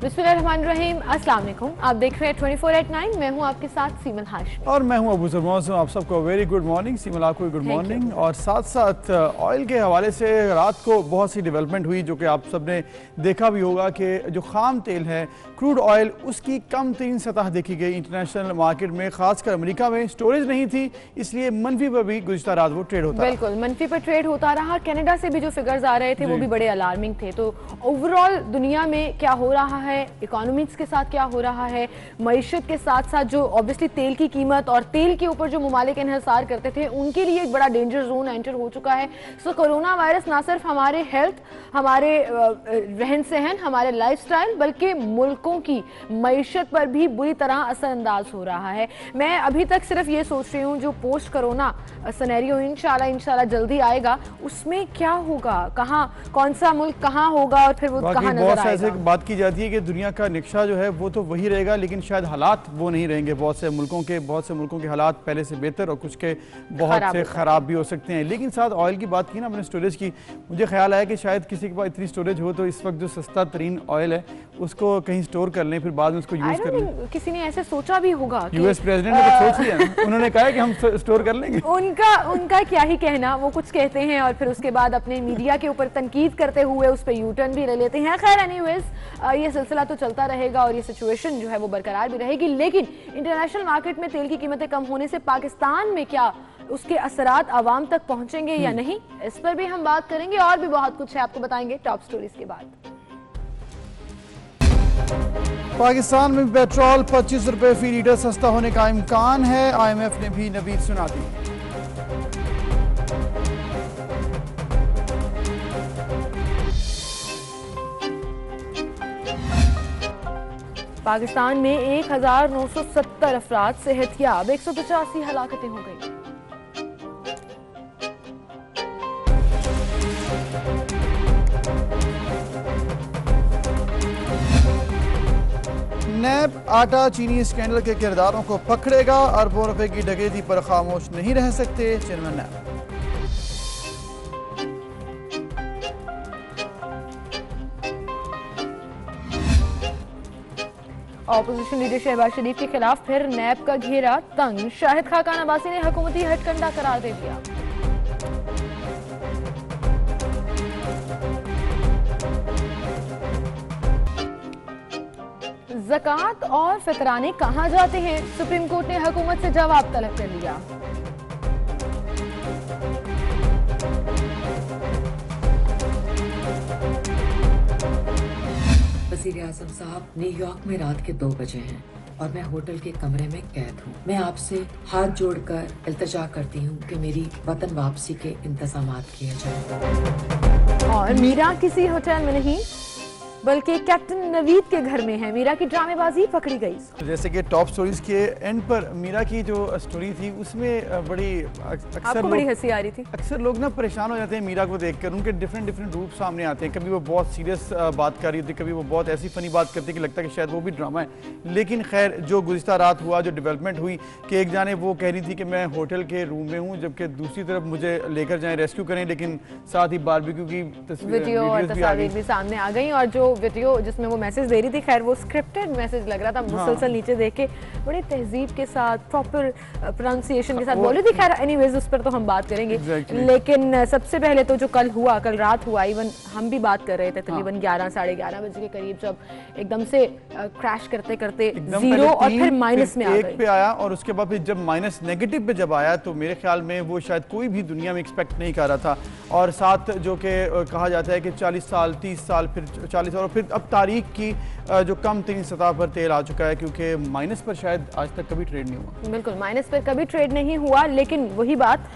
बिस्मिल्लाहिर्रहमानिर्रहीम, अस्सलाम वालेकुम। आप देख रहे हैं 24/9। मैं हूं आपके साथ सीमल हाशमी और मैं हूं अबू ज़र मौसम। आप सबको वेरी गुड मॉर्निंग। सीमल आपको गुड मॉर्निंग। और साथ साथ ऑयल के हवाले से रात को बहुत सी डेवलपमेंट हुई जो कि आप सब ने देखा भी होगा कि जो खाम तेल है क्रूड ऑयल उसकी कम तरीन सतह देखी गई इंटरनेशनल मार्केट में, खासकर अमेरिका में स्टोरेज नहीं थी, इसलिए मनफी पर भी गुज़िश्ता रात वो ट्रेड होता बिल्कुल मनफी पर ट्रेड होता रहा। कनाडा से भी जो फिगर्स आ रहे थे वो भी बड़े अलार्मिंग थे। तो ओवरऑल दुनिया में क्या हो रहा है, इकोनॉमिक्स के साथ क्या हो रहा है, मईशत के साथ साथ जो ऑब्वियसली तेल की कीमत और तेल के ऊपर जो ममालिक इन्हिसार करते थे उनके लिए एक बड़ा डेंजर जोन एंटर हो चुका है। सो कोरोना वायरस ना सिर्फ हमारे हेल्थ, हमारे रहन सहन, हमारे लाइफस्टाइल, बल्कि मुल्कों की मईशत पर भी बुरी तरह असरअंदाज हो रहा है। मैं अभी तक सिर्फ ये सोच रही हूँ जो पोस्ट कोरोना सिनेरियो इंशाल्लाह जल्दी आएगा उसमें क्या होगा, कहाँ कौन सा मुल्क कहाँ होगा और फिर वो कहाँ नजर आएगा। ऐसे बात की जाती है कि दुनिया का नक्शा जो है वो तो वही रहेगा, लेकिन शायद हालात वो नहीं रहेंगे। बहुत से मुल्कों के हालात पहले से बेहतर और कुछ के बहुत से खराब भी हो सकते हैं। लेकिन साथ ऑयल की बात की ना, मैंने स्टोरेज की, मुझे ख्याल आया कि शायद किसी के पास इतनी स्टोरेज हो तो इस वक्त जो सस्ता तरीन ऑयल है उसको कहीं स्टोर कर लें, फिर बाद में उसको यूज कर लें। किसी ने ऐसे सोचा भी होगा। यूएस प्रेसिडेंट ने तो सोच लिया, उन्होंने कहा कि हम स्टोर कर लेंगे। उनका क्या ही कहना, वो कुछ कहते हैं और फिर उसके बाद अपने मीडिया के ऊपर तनकीद करते हुए उस पर यू टर्न भी ले लेते हैं। खैर एनीवेज ये सिलसिला तो चलता रहेगा और ये सिचुएशन जो है वो बरकरार भी रहेगी। लेकिन इंटरनेशनल मार्केट में तेल की कीमतें कम होने से पाकिस्तान में क्या उसके असरात आवाम तक पहुंचेंगे या नहीं, इस पर भी हम बात करेंगे। और भी बहुत कुछ है, आपको बताएंगे टॉप स्टोरीज के बाद। पाकिस्तान में पेट्रोल 25 रुपए फी लीटर सस्ता होने का इम्कान है, IMF ने भी नवीद सुना दी। पाकिस्तान में 1970 अफराद सेहतियाब, 185 हलाकतें हो गई। नैब आटा चीनी स्कैंडल के किरदारों को पकड़ेगा, अरबों रुपए की डकैती पर खामोश नहीं रह सकते चेयरमैन नैब। ऑपोजिशन लीडर शहबाज शरीफ के खिलाफ फिर नैब का घेरा तंग, शाहिद खाकान अब्बासी ने हुकूमती हथकंडा करार दे दिया। ज़कात और फितराने कहां जाते हैं, सुप्रीम कोर्ट ने हुकूमत से जवाब तलब कर लिया। वज़ीर-ए-आज़म साहब न्यूयॉर्क में रात के 2 बजे हैं और मैं होटल के कमरे में कैद हूँ। मैं आपसे हाथ जोड़कर इल्तिजा करती हूँ कि मेरी वतन वापसी के इंतजामात किए जाएं। और मीरा किसी होटल में नहीं बल्कि कैप्टन नवीद के घर में है। मीरा की ड्रामेबाजी पकड़ी गई। जैसे कि टॉप स्टोरीज के एंड पर मीरा की जो स्टोरी थी उसमें बड़ी अक्सर बड़ी हंसी आ रही थी। अक्सर लोग ना परेशान हो जाते हैं मीरा को देखकर, उनके डिफरेंट रूप सामने आते हैं। कभी वो बहुत सीरियस बात कर रही होती है, कभी वो बहुत ऐसी फनी बात करती है कि लगता है कि शायद वो भी ड्रामा है। लेकिन खैर जो गुज़िश्ता रात हुआ, जो डेवलपमेंट हुई कि एक जाने वो कह रही थी कि मैं होटल के रूम में हूँ, जबकि दूसरी तरफ मुझे लेकर जाएं, रेस्क्यू करें, लेकिन साथ ही बारबेक्यू की वीडियो और तस्वीरें भी सामने आ गई। और जो वीडियो जिसमें वो मैसेज दे रही थी, खैर वो स्क्रिप्टेड मैसेज लग रहा था। मुसलसल नीचे देख के बड़ी तहजीब के साथ, प्रॉपर प्रोनाउंसिएशन के साथ बोली थी। खैर एनीवेज उस पर तो हम बात करेंगे। लेकिन सबसे पहले तो जो कल रात हुआ, इवन हम भी बात कर रहे थे तकरीबन 11 साढ़े 11 बजे के करीब, जब एकदम से क्रैश करते करते जीरो और फिर माइनस में एक पे आया और उसके बाद फिर जब माइनस नेगेटिव पे जब आया तो मेरे ख्याल में वो शायद कोई भी दुनिया में एक्सपेक्ट नहीं कर रहा था। और साथ जो कि कहा जाता है कि 40 साल 30 साल फिर 40 और फिर अब तारीख की जो कम तरीन सतह पर तेल आ चुका है, क्योंकि माइनस पर शायद आज तक कभी ट्रेड नहीं हुआ। बिल्कुल माइनस पर कभी ट्रेड नहीं हुआ। लेकिन वही बात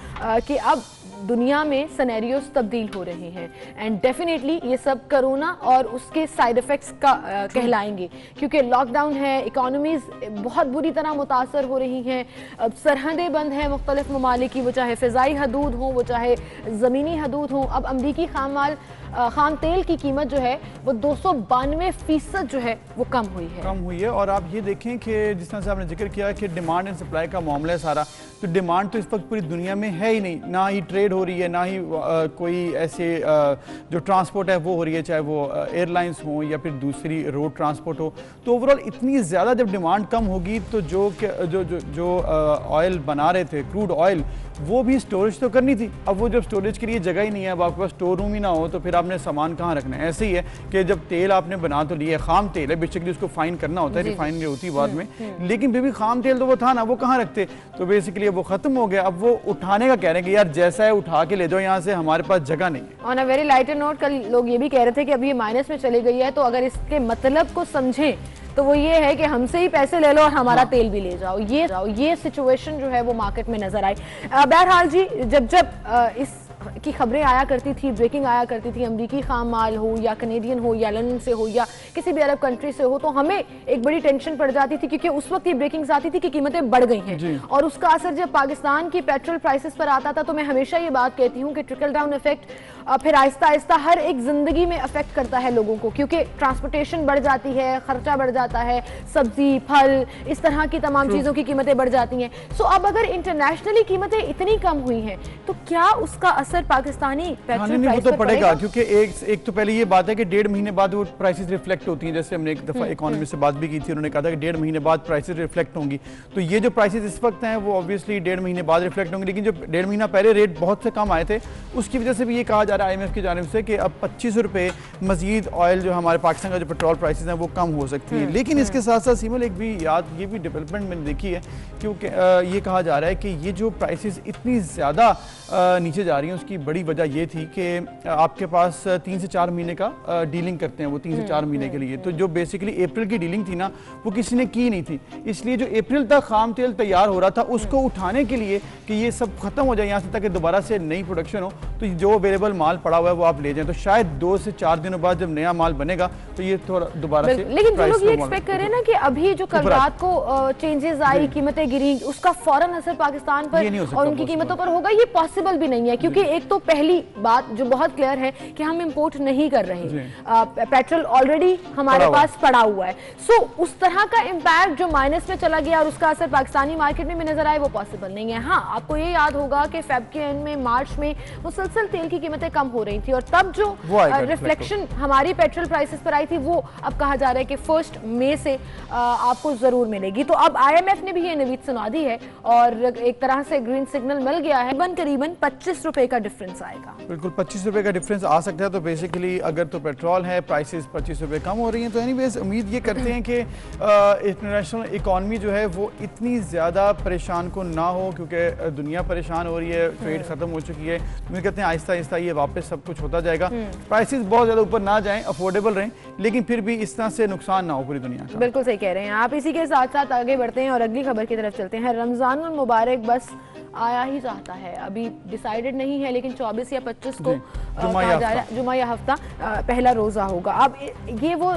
कि अब दुनिया में सिनेरियोस तब्दील हो रहे हैं एंड डेफिनेटली ये सब कोरोना और उसके साइड इफेक्ट्स का कहलाएंगे, क्योंकि लॉकडाउन है, इकोनॉमीज बहुत बुरी तरह मुतासर हो रही हैं, अब सरहदें बंद हैं मुख्तलिफ ममालिक की, वो चाहे फ़िज़ाई हदूद हों, वो चाहे ज़मीनी हदूद हों। अब अमरीकी खाम तेल की कीमत जो है वो 292% जो है वो कम हुई है। और आप ये देखें कि जिस तरह से आपने जिक्र किया कि डिमांड एंड सप्लाई का मामला है सारा, तो डिमांड तो इस वक्त पूरी दुनिया में है ही नहीं, ना ही ट्रेड ट्रेड हो रही है, ना ही कोई ऐसे जो ट्रांसपोर्ट है वो हो रही है, चाहे वो एयरलाइंस हो या फिर दूसरी रोड ट्रांसपोर्ट हो। तो ओवरऑल इतनी ज़्यादा जब डिमांड कम होगी तो जो ऑयल बना रहे थे, क्रूड ऑयल, वो भी स्टोरेज तो करनी थी। अब वो जब स्टोरेज के लिए जगह ही नहीं है, अब आपके पास स्टोर रूम ही ना हो तो फिर आपने सामान कहाँ रखना है। ऐसे ही है कि जब तेल आपने बना तो लिया, खाम तेल है, बेसिकली उसको फाइन करना होता है, रिफाइनरी होती है बाद में, लेकिन फिर भी खाम तेल तो वो था ना, वो कहाँ रखते। तो बेसिकली वो खत्म हो गया। अब वो उठाने का कह रहे हैं कि यार जैसा है उठा के ले जाओ यहाँ से, हमारे पास जगह नहीं है। On a very lighter note, कल लोग ये भी कह रहे थे कि अब ये माइनस में चली गई है, तो अगर इसके मतलब को समझें तो वो ये है कि हमसे ही पैसे ले लो और हमारा तेल भी ले जाओ। ये सिचुएशन जो है वो मार्केट में नजर आई। बहरहाल जी, जब इस की खबरें आया करती थी, ब्रेकिंग आया करती थी, अमरीकी खाम माल हो या कनेडियन हो या लंदन से हो या किसी भी अरब कंट्री से हो, तो हमें एक बड़ी टेंशन पड़ जाती थी, क्योंकि उस वक्त ये ब्रेकिंग्स आती थी कि कीमतें बढ़ गई हैं, और उसका असर जब पाकिस्तान की पेट्रोल प्राइसेस पर आता था, तो मैं हमेशा ये बात कहती हूँ कि ट्रिकल डाउन इफेक्ट फिर आहिस्ता आहिस्ता हर एक जिंदगी में अफेक्ट करता है लोगों को, क्योंकि ट्रांसपोर्टेशन बढ़ जाती है, खर्चा बढ़ जाता है, सब्जी, फल, इस तरह की तमाम चीजों की कीमतें बढ़ जाती हैं। सो अब अगर इंटरनेशनली कीमतें इतनी कम हुई हैं, तो क्या उसका असर पाकिस्तानी पेट्रोल प्राइस तो पर पड़ेगा? क्योंकि एक तो पहले ये बात है कि 1.5 महीने बाद वो प्राइसेस रिफ्लेक्ट होती हैं। जैसे हमने एक दफा इकोनॉमिस्ट से बात भी की थी, उन्होंने कहा था कि 1.5 महीने बाद प्राइसेस रिफ्लेक्ट होंगी। तो ये जो प्राइसेस इस वक्त हैं वो ऑब्वियसली 1.5 महीने बाद रिफ्लेक्ट होंगे, लेकिन जो 1.5 महीना पहले रेट बहुत से कम आए थे, उसकी वजह से भी ये कहा जा रहा है IMF की जानिब से कि अब 25 रुपये मजीद ऑयल जो हमारे पाकिस्तान का जो पेट्रोल प्राइसेस हैं वो कम हो सकती हैं। लेकिन इसके साथ साथ सिमल एक भी ये भी डेवलपमेंट मैंने देखी है, क्योंकि ये कहा जा रहा है कि ये जो प्राइसेस इतनी ज़्यादा नीचे जा रही हैं, उसकी बड़ी वजह ये थी कि आपके पास 3 से 4 महीने का डीलिंग करते हैं वो 3 से 4 महीने के लिए। तो जो बेसिकली अप्रैल की डीलिंग थी ना, वो किसी ने की नहीं थी, इसलिए जो अप्रैल तक खाम तेल तैयार हो रहा था उसको उठाने के लिए कि ये सब खत्म हो जाए यहाँ से, ताकि दोबारा से नई प्रोडक्शन हो, तो जो अवेलेबल माल पड़ा हुआ है वो आप ले जाएं। तो शायद 2 से 4 दिनों बाद जब नया माल बनेगा तो ये थोड़ा दोबारा से, लेकिन जो लोग ये एक्सपेक्ट कर रहे हैं ना कि अभी जो कल रात को चेंजेस आई, कीमतें गिरी, उसका फौरन असर पाकिस्तान पर और उनकी कीमतों पर होगा, ये पॉसिबल भी नहीं है। क्योंकि एक तो पहली बात जो बहुत क्लियर है कि हम इंपोर्ट नहीं कर रहे, पेट्रोल ऑलरेडी हमारे पास पड़ा हुआ है। सो उस तरह का इंपैक्ट जो माइनस में चला गया और उसका असर पाकिस्तानी मार्केट में भी नजर आए, वो पॉसिबल नहीं है। हाँ, आपको ये याद होगा कि फेब के एंड में, मार्च में मुसलसल तेल की कीमतें कम हो रही थी, और तब जो रिफ्लेक्शन हमारी पेट्रोल प्राइसेस पर आई थी, वो अब कहा जा रहा है कि 1 मई से आपको जरूर मिलेगी। तो अब IMF ने भी ये नवीद सुना दी है और एक तरह से ग्रीन सिग्नल मिल गया है। करीबन 25 रुपए का डिफरेंस आएगा। बिल्कुल 25 रुपए का डिफरेंस आ सकता है। तो बेसिकली अगर तो पेट्रोल है, प्राइसेस 25 रुपए कम हो रही हैं, तो एनीवेज उम्मीद ये करते हैं कि इंटरनेशनल इकॉनमी जो है वो इतनी ज़्यादा परेशान को ना हो, क्योंकि दुनिया परेशान हो रही है, ट्रेड खत्म हो चुकी है। उम्मीद करते हैं आहिस्ता आहिस्ता ये वापस सब कुछ होता जाएगा, प्राइसेस बहुत ज़्यादा ऊपर ना जाएं, अफोर्डेबल रहें, लेकिन फिर भी इस तरह से नुकसान ना हो पूरी दुनिया का। बिल्कुल सही कह रहे हैं आप। इसी के साथ साथ आगे बढ़ते हैं और अगली खबर की तरफ चलते हैं। रमजान मुबारक बस आया ही जाता है, अभी डिसाइडेड नहीं है, लेकिन 24 या 25 को जुमा या हफ्ता पहला रोज़ा होगा। अब ये वो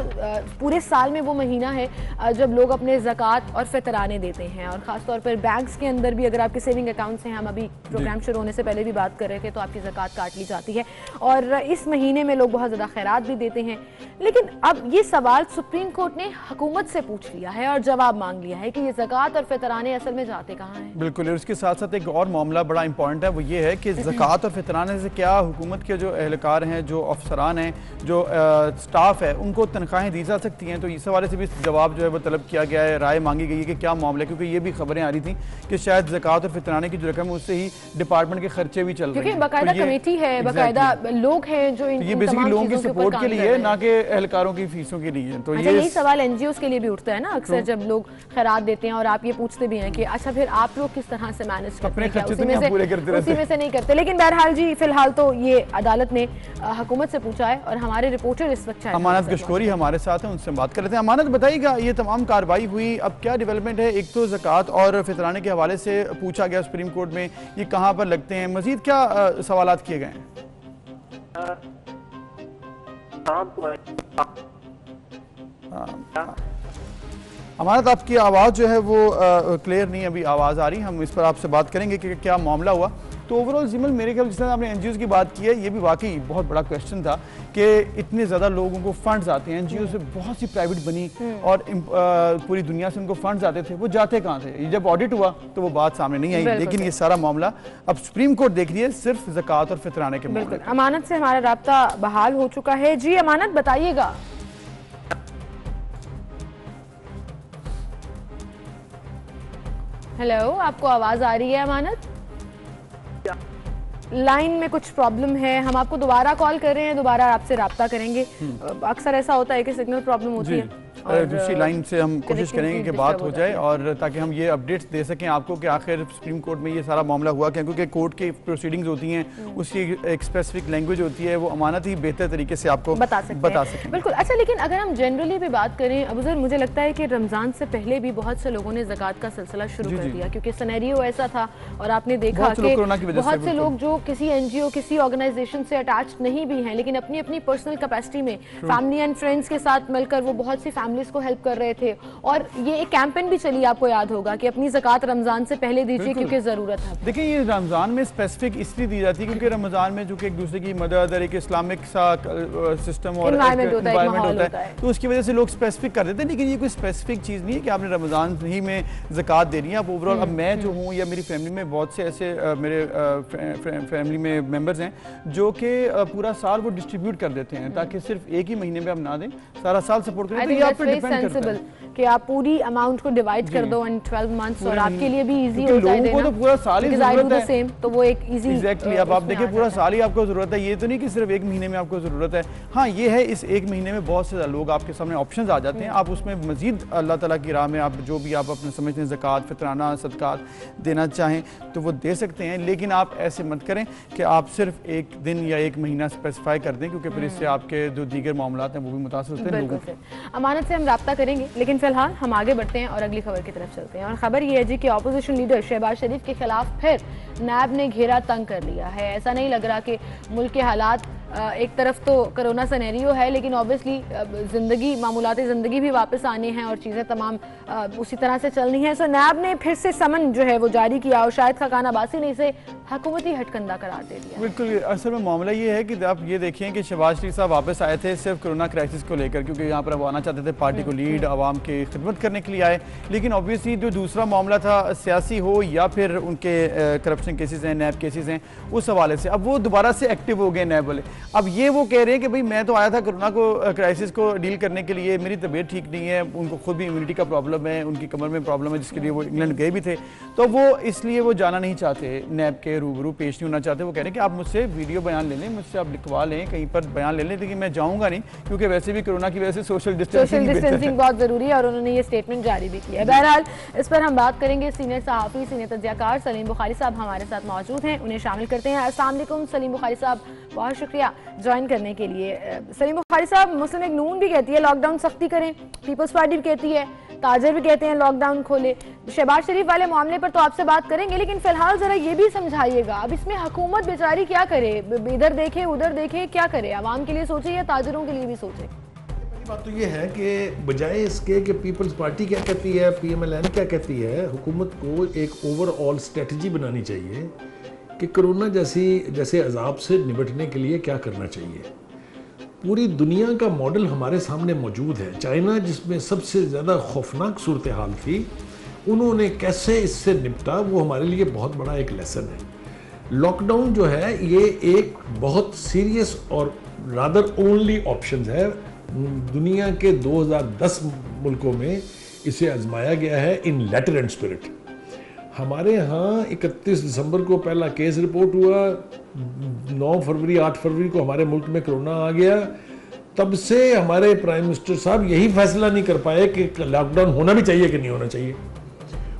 पूरे साल में वो महीना है जब लोग अपने ज़कात और फितराने देते हैं, और ख़ासतौर पर बैंक्स के अंदर भी अगर आपके सेविंग अकाउंट्स हैं, हम अभी प्रोग्राम शुरू होने से पहले भी बात कर रहे थे, तो आपकी ज़कात काट ली जाती है, और इस महीने में लोग बहुत ज़्यादा खैरात भी देते हैं। लेकिन अब ये सवाल सुप्रीम कोर्ट ने हुकूमत से पूछ लिया है और जवाब मांग लिया है कि ये ज़कात और फितराने असल में जाते कहाँ हैं। बिल्कुल, और उसके साथ साथ एक और मामला बड़ा इंपॉर्टेंट है, वो ये है कि ज़कात और फितराने से क्या हुकूमत के जो एहलकार हैं, जो अफसरान हैं, जो स्टाफ है, उनको तनख्वाहें दी जा सकती हैं। तो इस हवाले से भी जवाब जो है वो तलब किया गया है, राय मांगी गई है कि क्या मामला है, क्योंकि ये भी खबरें आ रही थी कि शायद ज़कात और फितराने की जो रकम है उससे ही डिपार्टमेंट के खर्चे भी चल रहे हैं, क्योंकि बाकायदा कमेटी है, बाकायदा लोग हैं जो ये बेसिकली लोगों की सपोर्ट के लिए, ना कि एहलकारों की फीसों के लिए। तो अच्छा, यही सवाल NGOs के लिए भी उठता है ना अक्सर, जब लोग खैरात देते हैं और आप ये पूछते भी हैं कि अच्छा फिर आप लोग किस तरह से मैनेज करते हैं, उसी में से नहीं करते। लेकिन बहरहाल जी, फिलहाल तो ये अदालत ने हुकूमत से पूछा है और हमारे रिपोर्टर इस वक्त अमानत गश्कोरी हमारे साथ हैं, उनसे बात कर रहे थे। अमानत, बताइएगा ये तमाम कार्रवाई हुई, अब क्या डेवलपमेंट है? एक तो ज़कात और फितराने के हवाले से पूछा गया सुप्रीम कोर्ट में, ये कहाँ पर लगते हैं, मजीद क्या सवालात किए गए हैं? अमानत, आपकी आवाज़ जो है वो क्लियर नहीं, अभी आवाज़ आ रही, हम इस पर आपसे बात करेंगे कि क्या मामला हुआ। तो ओवरऑल जिमल मेरे ख्याल जिस तरह आपने एनजीओ की बात की है, ये भी वाकई बहुत बड़ा क्वेश्चन था कि इतने ज़्यादा लोगों को फंड्स आते हैं एनजीओ से, बहुत सी प्राइवेट बनी और पूरी दुनिया से उनको फंड्स आते थे, वो जाते कहाँ थे? जब ऑडिट हुआ तो वो बात सामने नहीं आई, लेकिन ये सारा मामला अब सुप्रीम कोर्ट देख रही है सिर्फ ज़कात और फितराने के मामले। अमानत से हमारा राब्ता बहाल हो चुका है। जी अमानत, बताइएगा। हेलो, आपको आवाज आ रही है अमानत? लाइन में कुछ प्रॉब्लम है, हम आपको दोबारा कॉल कर रहे हैं, दोबारा आपसे राब्ता करेंगे। अक्सर ऐसा होता है कि सिग्नल प्रॉब्लम होती है और दूसरी लाइन से हम कोशिश करेंगे कि बात हो जाए और ताकि हम ये अपडेट्स दे सकें आपको कि आखिर सुप्रीम कोर्ट में ये सारा मामला हुआ क्या, क्योंकि कोर्ट की प्रोसीडिंग्स होती हैं, उसकी एक स्पेसिफिक लैंग्वेज होती है, वो अमानत ही बेहतर तरीके से आपको बता सकें। बिल्कुल। अच्छा, लेकिन अगर हम जनरली भी बात करें अबूजर, मुझे लगता है कि रमजान से पहले भी बहुत से लोगों ने ज़कात का सिलसिला शुरू कर दिया, क्योंकि सिनेरियो ऐसा था और आपने देखा कि बहुत से लोग जो किसी एनजीओ किसी ऑर्गेनाइजेशन से अटैच नहीं भी हैं, लेकिन अपनी अपनी पर्सनल कैपेसिटी में फैमिली एंड फ्रेंड्स के साथ मिलकर वो बहुत सी फैमिलीज को हेल्प कर रहे थे। और ये एक कैंपेन भी चली, आपको याद होगा, कि अपनी ज़कात रमजान से पहले दीजिए क्योंकि जरूरत है। देखिए, ये रमजान में स्पेसिफिक इसलिए दी जाती है क्योंकि रमजान में जो कि एक दूसरे की मदद और एक इस्लामिक सा सिस्टम और एनवायरनमेंट होता है, तो उसकी वजह से लोग स्पेसिफिक कर देते हैं। लेकिन ये कोई स्पेसिफिक चीज़ नहीं है कि आपने रमजान ही में ज़कात देनी है। आप ओवरऑल, अब मैं जो हूँ या मेरी फैमिली में बहुत से ऐसे मेरे फैमिली में मेम्बर्स हैं जो कि पूरा साल वो डिस्ट्रीब्यूट कर देते हैं ताकि सिर्फ एक ही महीने में हम ना दें, सारा साल सपोर्ट करें। तो ये आप पे डिपेंड करता है कि आप पूरी अमाउंट को डिवाइड कर दो इन 12 मंथ्स और आपके लिए भी इजी हो जाए देना। लोगों को तो पूरा साल ही जरूरत है, सेम, तो वो एक इजी एग्जैक्टली। अब आप देखिए, पूरा साल ही आपको जरूरत है, ये तो नहीं कि सिर्फ एक महीने में आपको जरूरत है। हाँ, ये है इस एक महीने में बहुत से लोग आपके सामने ऑप्शंस आ जाते हैं, आप उसमें मजीद अल्लाह ताला की राह में आप जो भी आप अपने समझते हैं ज़कात, फितराना, सदकात देना चाहें तो वो दे सकते हैं। लेकिन आप ऐसे मत करें कि आप सिर्फ एक दिन या एक महीना स्पेसिफाई कर दें, क्योंकि फिर इससे आपके जो दीगर मामलात हैं वो भी मुतासर होते हैं लोगों के। अमानत से हम राब्ता करेंगे, लेकिन फिलहाल हम आगे बढ़ते हैं और अगली खबर की तरफ चलते हैं। और खबर ये है जी कि ऑपोजिशन लीडर शहबाज शरीफ के खिलाफ फिर नैब ने घेरा तंग कर लिया है। ऐसा नहीं लग रहा कि मुल्क के हालात, एक तरफ तो कोरोना सिनेरियो है, लेकिन ऑब्वियसली ज़िंदगी, मामूलाती ज़िंदगी भी वापस आनी है और चीज़ें तमाम उसी तरह से चलनी है। सो नैब ने फिर से समन जो है वो जारी किया और शायद खाकान अब्बासी ने इसे हुकूमती हटकंडा करार दे दिया। बिल्कुल, असल में मामला ये है कि आप ये देखिए कि शहबाज शरीफ साहब वापस आए थे सिर्फ कोरोना क्राइसिस को लेकर, क्योंकि यहाँ पर वो आना चाहते थे, पार्टी को लीड, आवाम की खिदमत करने के लिए आए। लेकिन ऑब्वियसली जो दूसरा मामला था, सियासी हो या फिर उनके करप्शन केसेस हैं, नैब केसेस हैं, उस हवाले से अब वो दोबारा से एक्टिव हो गए नैब वाले। अब ये वो कह रहे हैं कि भाई मैं तो आया था कोरोना को क्राइसिस को डील करने के लिए, मेरी तबीयत ठीक नहीं है, उनको खुद भी इम्यूनिटी का प्रॉब्लम है, उनकी कमर में प्रॉब्लम है, जिसके लिए वो इंग्लैंड गए भी थे, तो वो इसलिए वो जाना नहीं चाहते, नैब के रूबरू पेश नहीं होना चाहते। वो कह रहे हैं कि आप मुझसे वीडियो बयान ले लें, मुझसे आप लिखवा लें, कहीं पर बयान ले लें, लेकिन मैं जाऊँगा नहीं, क्योंकि वैसे भी कोरोना की वजह से सोशल डिस्टेंसिंग बहुत ज़रूरी है और उन्होंने ये स्टेटमेंट जारी भी किया है। बहरहाल इस पर हम बात करेंगे। सीनियर सहाफ़ी, सीनियर तज्ज़ियाकार सलीम बुखारी साहब हमारे साथ मौजूद हैं, उन्हें शामिल करते हैं। अस्सलाम वालेकुम सलीम बुखारी साहब, बहुत शुक्रिया ज्वाइन करने के लिए। सलीम बुखारी साहब, मुस्लिम लीग नून भी कहती है लॉकडाउन सख्ती करें, पीपल्स पार्टी भी कहती है, ताजर भी कहते हैं लॉकडाउन खोले। शहबाज शरीफ वाले मामले पर तो आपसे बात करेंगे, लेकिन फिलहाल जरा ये भी समझाइएगा, अब इसमें हुकूमत बेचारी क्या करे, इधर देखे उधर देखे, क्या करे? आवाम के लिए सोचे या ताजरों के लिए भी सोचे? पहली बात तो ये है कि बजाय इसके कि पीपल्स पार्टी क्या कहती है, PMLN क्या कहती है, हुकूमत को एक ओवरऑल स्ट्रेटजी बनानी चाहिए कि कोरोना जैसे अजाब से निपटने के लिए क्या करना चाहिए। पूरी दुनिया का मॉडल हमारे सामने मौजूद है। चाइना, जिसमें सबसे ज़्यादा खौफनाक सूरत हाल थी, उन्होंने कैसे इससे निपटा, वो हमारे लिए बहुत बड़ा एक लेसन है। लॉकडाउन जो है ये एक बहुत सीरियस और रादर ओनली ऑप्शन है। दुनिया के 2010 मुल्कों में इसे आजमाया गया है इन लेटर एंड स्पिरिट। हमारे यहाँ 31 दिसंबर को पहला केस रिपोर्ट हुआ, 9 फरवरी 8 फरवरी को हमारे मुल्क में कोरोना आ गया। तब से हमारे प्राइम मिनिस्टर साहब यही फैसला नहीं कर पाए कि लॉकडाउन होना भी चाहिए कि नहीं होना चाहिए।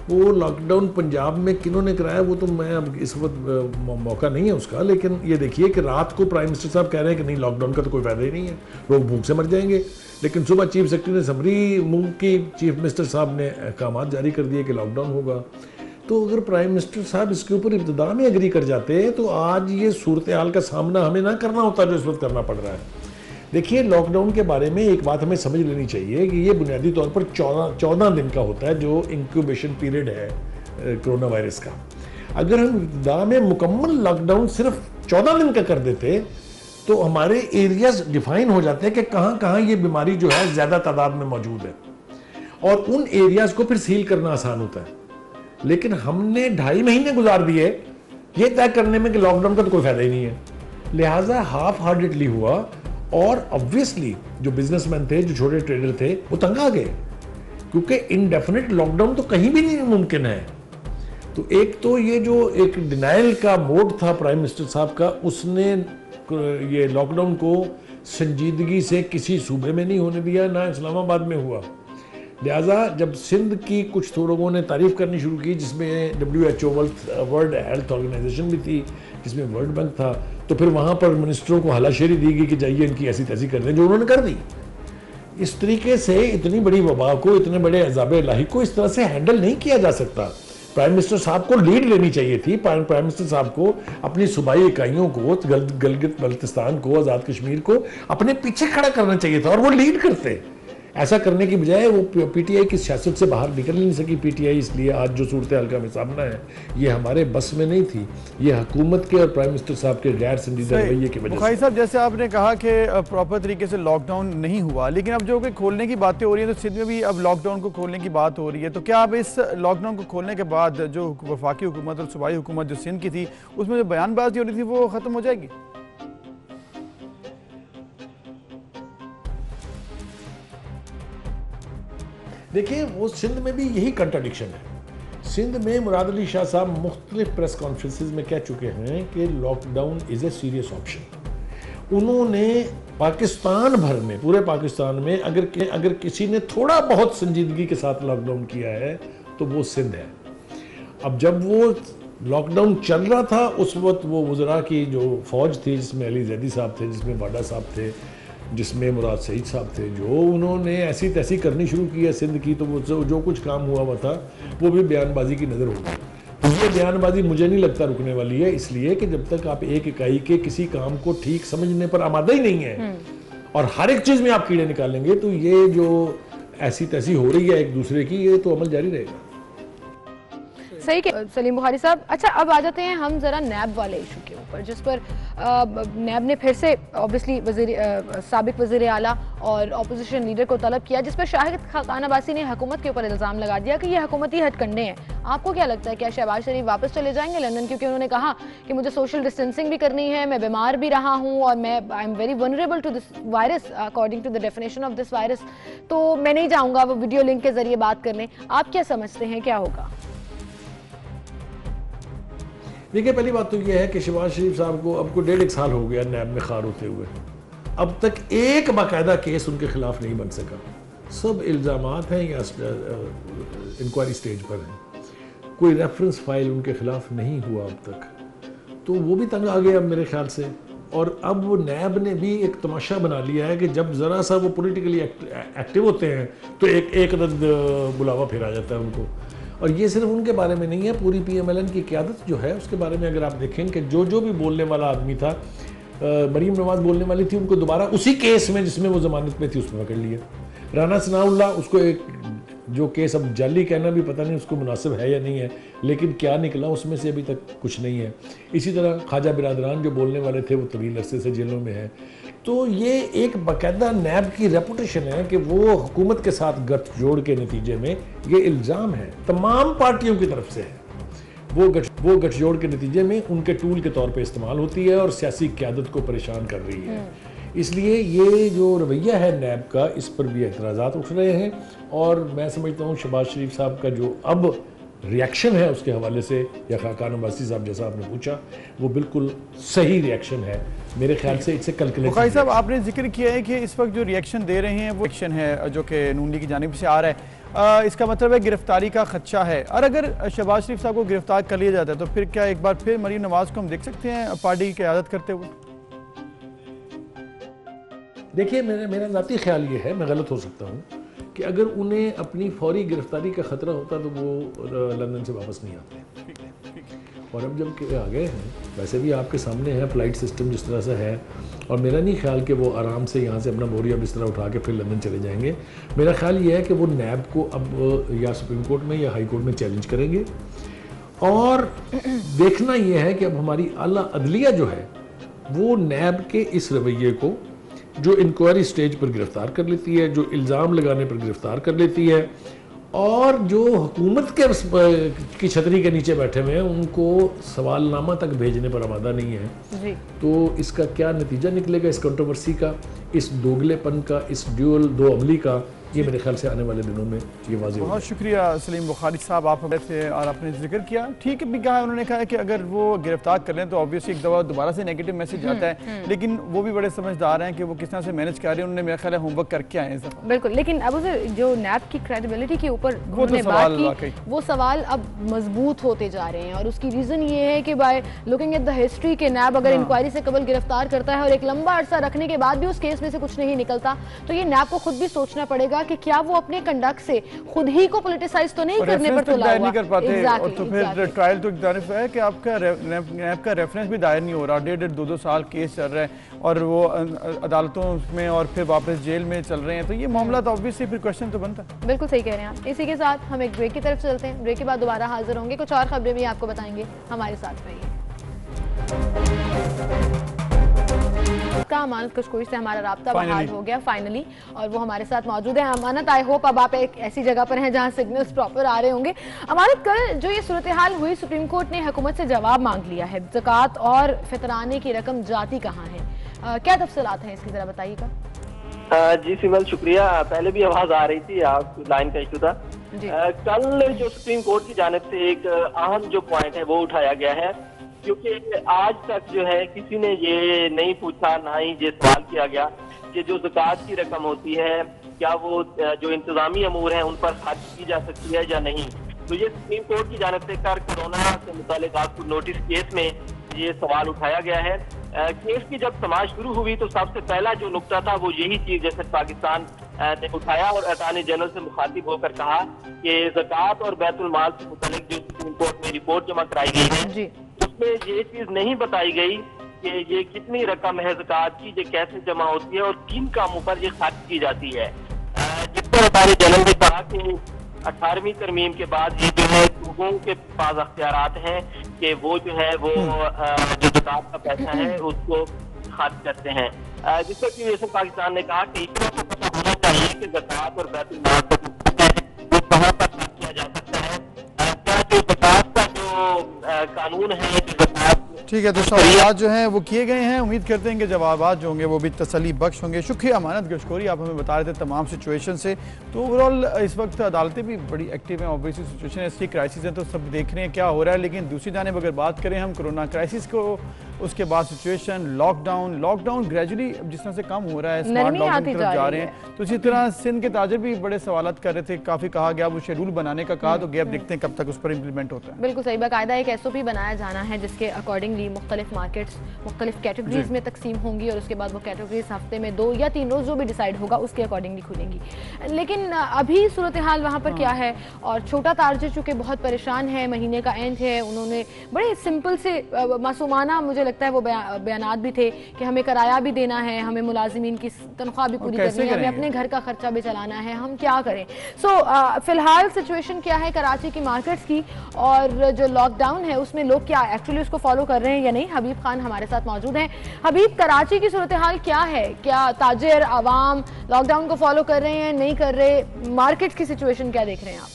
वो लॉकडाउन पंजाब में किन्होंने कराया वो तो मैं अब इस वक्त मौका नहीं है उसका, लेकिन ये देखिए कि रात को प्राइम मिनिस्टर साहब कह रहे हैं कि नहीं लॉकडाउन का तो कोई फायदा ही नहीं है, लोग भूख से मर जाएंगे। लेकिन सुबह चीफ सेक्रेटरी ने समरी मुल्क की चीफ मिनिस्टर साहब ने अहकाम जारी कर दिए कि लॉकडाउन होगा। तो अगर प्राइम मिनिस्टर साहब इसके ऊपर इब्तिदा में एग्री कर जाते हैं तो आज ये सूरत हाल का सामना हमें ना करना होता जो इस वक्त करना पड़ रहा है। देखिए, लॉकडाउन के बारे में एक बात हमें समझ लेनी चाहिए कि ये बुनियादी तौर पर 14 दिन का होता है जो इंक्यूबेशन पीरियड है कोरोना वायरस का। अगर हम इब्तिदा में मुकम्मल लॉकडाउन सिर्फ 14 दिन का कर देते तो हमारे एरियाज डिफाइन हो जाते हैं कि कहाँ कहाँ ये बीमारी जो है ज़्यादा तादाद में मौजूद है, और उन एरियाज को फिर सील करना आसान होता है। लेकिन हमने 2.5 महीने गुजार दिए ये तय करने में कि लॉकडाउन का तो कोई फायदा ही नहीं है, लिहाजा हाफ हार्टेडली हुआ, और ऑब्वियसली जो बिजनेसमैन थे, जो छोटे ट्रेडर थे, वो तंग आ गए, क्योंकि इनडेफिनेट लॉकडाउन तो कहीं भी नहीं मुमकिन है। तो एक तो ये जो एक डिनाइल का मोड था प्राइम मिनिस्टर साहब का, उसने ये लॉकडाउन को संजीदगी से किसी सूबे में नहीं होने दिया, ना इस्लामाबाद में हुआ। लिहाजा जब सिंध की कुछ लोगों ने तारीफ करनी शुरू की, जिसमें WHO वर्ल्ड हेल्थ ऑर्गेनाइजेशन भी थी, जिसमें वर्ल्ड बैंक था, तो फिर वहाँ पर मिनिस्टरों को हलाशेरी दी गई कि जाइए इनकी ऐसी तैसी कर दें, जो उन्होंने कर दी। इस तरीके से इतनी बड़ी वबा को, इतने बड़े अज़ाब इलाही को इस तरह से हैंडल नहीं किया जा सकता। प्राइम मिनिस्टर साहब को लीड लेनी चाहिए थी। प्राइम मिनिस्टर साहब को अपनी सूबाई इकाइयों को, गिलगित बल्तिस्तान को, आज़ाद कश्मीर को अपने पीछे खड़ा करना चाहिए था, और वो लीड करते। ऐसा करने की बजाय वो PTI की सियासत से बाहर निकल नहीं सकी। PTI इसलिए आज जो सूरत हाल का हमें सामना है, ये हमारे बस में नहीं थी, ये हुकूमत के और प्राइम मिनिस्टर साहब के गैर संजीदा रवैये की वजह से। साहब, जैसे आपने कहा कि प्रॉपर तरीके से लॉकडाउन नहीं हुआ, लेकिन अब जो कि खोलने की बातें हो रही हैं, तो सिंध में भी अब लॉकडाउन को खोलने की बात हो रही है, तो क्या अब इस लॉकडाउन को खोलने के बाद जो वफाकी हुकूमत और सूबाई हुकूमत जो सिंध की थी, उसमें जो बयानबाजी हो रही थी वो ख़त्म हो जाएगी? देखिए, वो सिंध में भी यही कंट्राडिक्शन है। सिंध में मुराद अली शाह साहब मुख्तलिफ प्रेस कॉन्फ्रेंसेस में कह चुके हैं कि lockdown is a serious option. उन्होंने पाकिस्तान भर में, पूरे पाकिस्तान में अगर किसी ने थोड़ा बहुत संजीदगी के साथ लॉकडाउन किया है तो वो सिंध है। अब जब वो लॉकडाउन चल रहा था, उस वक्त वो वज़रा की जो फ़ौज थी, जिसमें अली जैदी साहब थे, जिसमें वाडा साहब थे, जिसमें मुराद सईद साहब थे, जो उन्होंने ऐसी तैसी करनी शुरू की है सिंध की, तो वो जो कुछ काम हुआ था वो भी बयानबाजी की नज़र होगी। ये बयानबाजी मुझे नहीं लगता रुकने वाली है, इसलिए कि जब तक आप एक इकाई के किसी काम को ठीक समझने पर आमादा ही नहीं है और हर एक चीज़ में आप कीड़े निकालेंगे, तो ये जो ऐसी तैसी हो रही है एक दूसरे की, ये तो अमल जारी रहेगा। सही के सलीम बुखारी साहब। अच्छा, अब आ जाते हैं हम जरा नैब वाले इशू के ऊपर, जिस पर नैब ने फिर से ऑब्वियसली साबिक वज़ीर आला और अपोजिशन लीडर को तलब किया, जिस पर शाहिद खाकान अब्बासी ने हुकूमत के ऊपर इल्ज़ाम लगा दिया कि ये हुकूमती हथकंडे हैं। आपको क्या लगता है, क्या शहबाज शरीफ वापस चले जाएंगे लंदन? क्योंकि उन्होंने कहा कि मुझे सोशल डिस्टेंसिंग भी करनी है, मैं बीमार भी रहा हूँ और मैं I am very vulnerable to this virus according to the definition of this virus, तो मैं नहीं जाऊँगा, वो वीडियो लिंक के जरिए बात करने। आप क्या समझते हैं क्या होगा? देखिए, पहली बात तो यह है कि शहबाज शरीफ साहब को अब को 1.5 साल हो गया नैब में खार होते हुए, अब तक एक बाकायदा केस उनके खिलाफ नहीं बन सका। सब इल्ज़ामात हैं या इंक्वायरी स्टेज पर हैं, कोई रेफरेंस फाइल उनके खिलाफ नहीं हुआ अब तक, तो वो भी तंग आ गए अब मेरे ख्याल से। और अब वो नैब ने भी एक तमाशा बना लिया है कि जब ज़रा सा वो पॉलिटिकली एक्टिव होते हैं तो एक अदद बुलावा फिर आ जाता है उनको। और ये सिर्फ उनके बारे में नहीं है, पूरी PMLN की क़यादत जो है उसके बारे में अगर आप देखें कि जो भी बोलने वाला आदमी था, मरीम नवाज बोलने वाली थी, उनको दोबारा उसी केस में जिसमें वो ज़मानत में थी उसमें पकड़ लिया। राना सनाउल्लाह, उसको एक जो केस अब जाली कहना भी पता नहीं उसको मुनासिब है या नहीं है, लेकिन क्या निकला उसमें से अभी तक कुछ नहीं है। इसी तरह ख्वाजा बिरादरान जो बोलने वाले थे वो तवील अरसे से जेलों में है। तो ये एक बाकायदा नैब की रेपुटेशन है कि वो हुकूमत के साथ गठजोड़ के नतीजे में, ये इल्ज़ाम है तमाम पार्टियों की तरफ से है, वो गठजोड़ के नतीजे में उनके टूल के तौर पे इस्तेमाल होती है और सियासी क़यादत को परेशान कर रही है। इसलिए ये जो रवैया है नैब का, इस पर भी एतराज़ात उठ रहे हैं, और मैं समझता हूँ शहबाज शरीफ साहब का जो अब रिएक्शन है उसके हवाले से, या खाकान अब्बासी साहब जैसा आपने पूछा, वो बिल्कुल सही रिएक्शन है मेरे ख्याल से। इससे कैलकुलेट बुखारी साहब, आपने जिक्र किया है कि इस वक्त जो रिएक्शन दे रहे हैं वो रिएक्शन है जो कि नून लीग की जानिब से आ रहा है, इसका मतलब है गिरफ्तारी का खदशा है। और अगर शहबाज शरीफ साहब को गिरफ्तार कर लिया जाता है तो फिर क्या एक बार फिर मरीम नवाज को हम देख सकते हैं पार्टी की क़यादत करते हुए? देखिए, मेरा ज़ाती ख्याल ये है, मैं गलत हो सकता हूँ, कि अगर उन्हें अपनी फौरी गिरफ्तारी का ख़तरा होता तो वो लंदन से वापस नहीं आते। और अब जब आ गए हैं, वैसे भी आपके सामने है फ़्लाइट सिस्टम जिस तरह से है, और मेरा नहीं ख्याल कि वो आराम से यहाँ से अपना बोरिया बिस्तरा उठा के फिर लंदन चले जाएंगे। मेरा ख्याल ये है कि वो नैब को अब या सुप्रीम कोर्ट में या हाई कोर्ट में चैलेंज करेंगे, और देखना यह है कि अब हमारी आला अदलिया जो है वो नैब के इस रवैये को, जो इंक्वायरी स्टेज पर गिरफ्तार कर लेती है, जो इल्ज़ाम लगाने पर गिरफ्तार कर लेती है, और जो हुकूमत के की छतरी के नीचे बैठे हुए हैं उनको सवालनामा तक भेजने पर आमादा नहीं है जी। तो इसका क्या नतीजा निकलेगा, इस कंट्रोवर्सी का, इस दोगलेपन का, इस ड्यूअल दो अमली का, ये मेरे ख्याल से आने वाले दिनों में ये वाज़ेह बहुत शुक्रिया सलीम बुखारी साहब, आप हमें थे और आपने जिक्र किया। ठीक भी कहा उन्होंने, कहा कि अगर वो गिरफ्तार कर लें तो ऑब्वियसली एक दफ़ा दोबारा से नेगेटिव मैसेज आता है, लेकिन वो भी बड़े समझदार हैं कि वो किस तरह से मैनेज कर रहे हैं। उन्होंने मेरा ख्याल है होमवर्क करके आए हैं। बिल्कुल, लेकिन अब जो नैब की क्रेडिबिलिटी के ऊपर वो तो बात की, वो सवाल अब मजबूत होते जा रहे हैं, और उसकी रीज़न ये है कि by looking at the history के नैब अगर इंक्वायरी से कबल गिरफ्तार करता है और एक लंबा अरसा रखने के बाद भी उस केस में से कुछ नहीं निकलता, तो ये नैब को खुद भी सोचना पड़ेगा कि क्या वो अपने कंडक्ट से खुद ही को पॉलिटिसाइज तो नहीं करने पर तुला हुआ नहीं कर पाते। और तो फिर ट्रायल तो एक है कि आपका नैब का रेफरेंस भी दायर नहीं हो रहा, 1.5-2 साल केस चल रहा है और वो अदालतों में और फिर वापस जेल में चल रहे हैं, तो ये मामला तो ऑब्वियसली फिर क्वेश्चन तो बनता है। बिल्कुल सही कह रहे हैं आप। इसी के साथ हम एक ब्रेक की तरफ चलते हैं, ब्रेक के बाद दोबारा हाजिर होंगे, कुछ और खबरें भी आपको बताएंगे, हमारे साथ रहिए। अमानत कशकोई से हमारा राब्ता बहाल हो गया फाइनली, और वो हमारे साथ मौजूद है। अमानत, आई होप अब आप एक ऐसी जगह पर हैं जहां सिग्नल्स प्रॉपर आ रहे होंगे। अमानत, कल जो ये सूरत हाल हुई, सुप्रीम कोर्ट ने हुकूमत से जवाब मांग लिया है, ज़कात और फितराने की रकम जाती कहाँ है, क्या तफसीलात हैं इसकी, जरा बताइएगा। जी सिमल, शुक्रिया। पहले भी आवाज आ रही थी, आप लाइन का इशू था। कल जो सुप्रीम कोर्ट की जानिब से एक अहम जो पॉइंट है वो उठाया गया है, क्योंकि आज तक जो है किसी ने ये नहीं पूछा, ना ही ये सवाल किया गया कि जो ज़कात की रकम होती है क्या वो जो इंतजामी अमूर हैं उन पर खर्च की जा सकती है या नहीं। तो ये सुप्रीम कोर्ट की जानिब से कर कोरोना से मुतालिक आपको नोटिस केस में ये सवाल उठाया गया है। केस की जब समाज शुरू हुई तो सबसे पहला जो नुक्ता था वो यही चीज जैसे पाकिस्तान ने उठाया और अटॉर्नी जनरल से मुखातिब होकर कहा कि ज़कात और बैतुल माल से मुतालिक जो सुप्रीम कोर्ट में रिपोर्ट जमा कराई गई है उसमें ये चीज नहीं बताई गई कि ये कितनी रकम है ज़कात की, ये कैसे जमा होती है और किन कामों पर ये खर्च की जाती है। जिस पर अटॉर्नी जनरल ने कहा कि 18वीं तरमीम के बाद ये जो है लोगों के पास अख्तियारात हैं कि वो जो है वो जो ज़कात का पैसा है उसको खर्च करते हैं, जिस पर की वजह से पाकिस्तान ने कहा कि इतना तो पता होना चाहिए कि ज़कात और बैतुल माल वो कहाँ पर खर्च किया जा सकता है। क्या जो ज़कात का जो कानून है, ठीक है, तो सवाल जो हैं वो किए गए हैं। उम्मीद करते हैं कि जवाब जो होंगे वो भी तसल्ली बख्श होंगे। शुक्रिया अमानत गशकोरी, आप हमें बता रहे थे तमाम सिचुएशन से। तो ओवरऑल इस वक्त अदालतें भी बड़ी एक्टिव हैं, ऑब्वियसली सिचुएशन ऐसी क्राइसिस है तो सब देख रहे हैं क्या हो रहा है। लेकिन दूसरी जानिब अगर बात करें हम कोरोना क्राइसिस को, उसके बाद सिचुएशन लॉकडाउन ग्रेजुअली जिस तरह से कम हो रहा है, स्मार्ट लॉकडाउन की तरफ जा रहे हैं, तो इसी तरह सिंध के ताजर भी बड़े सवाल कर रहे थे, काफ़ी कहा गया वो शेड्यूल बनाने का कहा, तो गैप देखते हैं कब तक उस पर इम्प्लीमेंट होता है। बिल्कुल सही, बाकायदा एक SOP बनाया जाना है जिसके अकॉर्डिंगली मुख्तलिफ मार्केट्स मुख्तलिफ कैटेगरीज में तकसीम होंगी और उसके बाद वो कैटेगरीज हफ्ते में 2 या 3 रोज जो भी डिसाइड होगा उसके अकॉर्डिंगली खुलेंगी। लेकिन अभी सूरत हाल वहाँ पर क्या है, और छोटा तारजर चूँकि बहुत परेशान है, महीने का एंड है, उन्होंने बड़े सिंपल से मासूमाना मुझे लगता है वो बयानात भी थे कि हमें किराया भी देना है, हमें मुलाजिमीन की तनख्वाह भी पूरी करनी है, हमें अपने घर का खर्चा भी चलाना है, हम क्या करें। फिलहाल सिचुएशन क्या है कराची की मार्केट्स की, और जो लॉकडाउन है उसमें लोग क्या एक्चुअली उसको फॉलो कर रहे हैं या नहीं। हबीब खान हमारे साथ मौजूद हैं। हबीब, कराची की सूरत हाल क्या है, क्या ताजिर आवाम लॉकडाउन को फॉलो कर रहे हैं, नहीं कर रहे, मार्केट की सिचुएशन क्या देख रहे हैं आप?